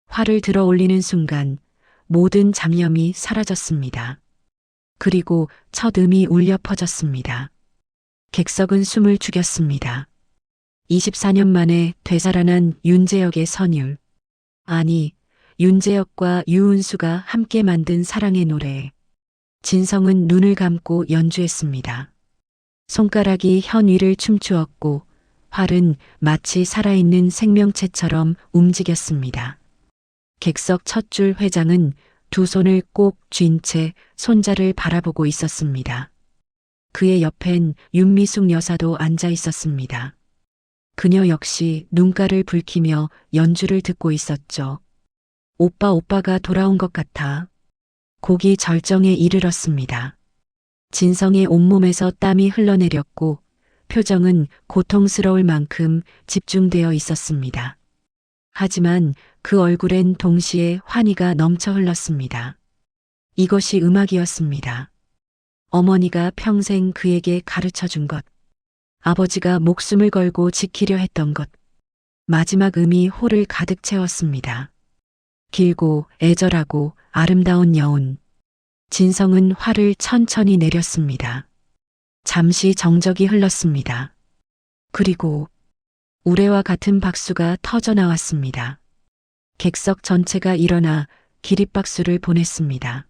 활을 들어 올리는 순간 모든 잡념이 사라졌습니다. 그리고 첫 음이 울려 퍼졌습니다. 객석은 숨을 죽였습니다. 24년 만에 되살아난 윤재혁의 선율. 아니, 윤재혁과 유은수가 함께 만든 사랑의 노래. 진성은 눈을 감고 연주했습니다. 손가락이 현 위를 춤추었고 활은 마치 살아있는 생명체처럼 움직였습니다. 객석 첫 줄 회장은 두 손을 꼭 쥔 채 손자를 바라보고 있었습니다. 그의 옆엔 윤미숙 여사도 앉아 있었습니다. 그녀 역시 눈가를 붉히며 연주를 듣고 있었죠. 오빠가 돌아온 것 같아. 곡이 절정에 이르렀습니다. 진성의 온몸에서 땀이 흘러내렸고 표정은 고통스러울 만큼 집중되어 있었습니다. 하지만 그 얼굴엔 동시에 환희가 넘쳐 흘렀습니다. 이것이 음악이었습니다. 어머니가 평생 그에게 가르쳐 준 것. 아버지가 목숨을 걸고 지키려 했던 것. 마지막 음이 홀을 가득 채웠습니다. 길고 애절하고 아름다운 여운. 진성은 활을 천천히 내렸습니다. 잠시 정적이 흘렀습니다. 그리고 우레와 같은 박수가 터져 나왔습니다. 객석 전체가 일어나 기립박수를 보냈습니다.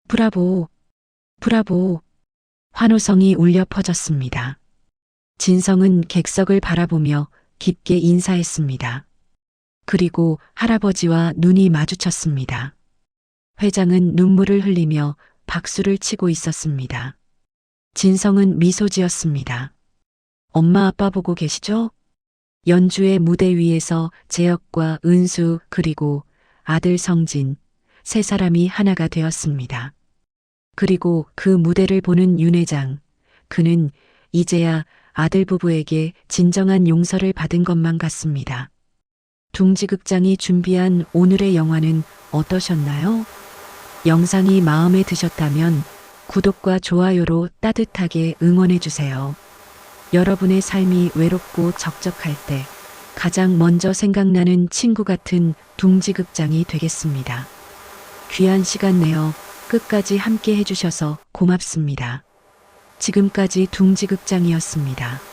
브라보, 브라보. 환호성이 울려 퍼졌습니다. 진성은 객석을 바라보며 깊게 인사했습니다. 그리고 할아버지와 눈이 마주쳤습니다. 회장은 눈물을 흘리며 박수를 치고 있었습니다. 진성은 미소 지었습니다. 엄마 아빠 보고 계시죠? 연주의 무대 위에서 재혁과 은수 그리고 아들 성진, 세 사람이 하나가 되었습니다. 그리고 그 무대를 보는 윤 회장, 그는 이제야 아들 부부에게 진정한 용서를 받은 것만 같습니다. 둥지극장이 준비한 오늘의 영화는 어떠셨나요? 영상이 마음에 드셨다면 구독과 좋아요로 따뜻하게 응원해주세요. 여러분의 삶이 외롭고 적적할 때 가장 먼저 생각나는 친구 같은 둥지극장이 되겠습니다. 귀한 시간 내어 끝까지 함께 해주셔서 고맙습니다. 지금까지 둥지극장이었습니다.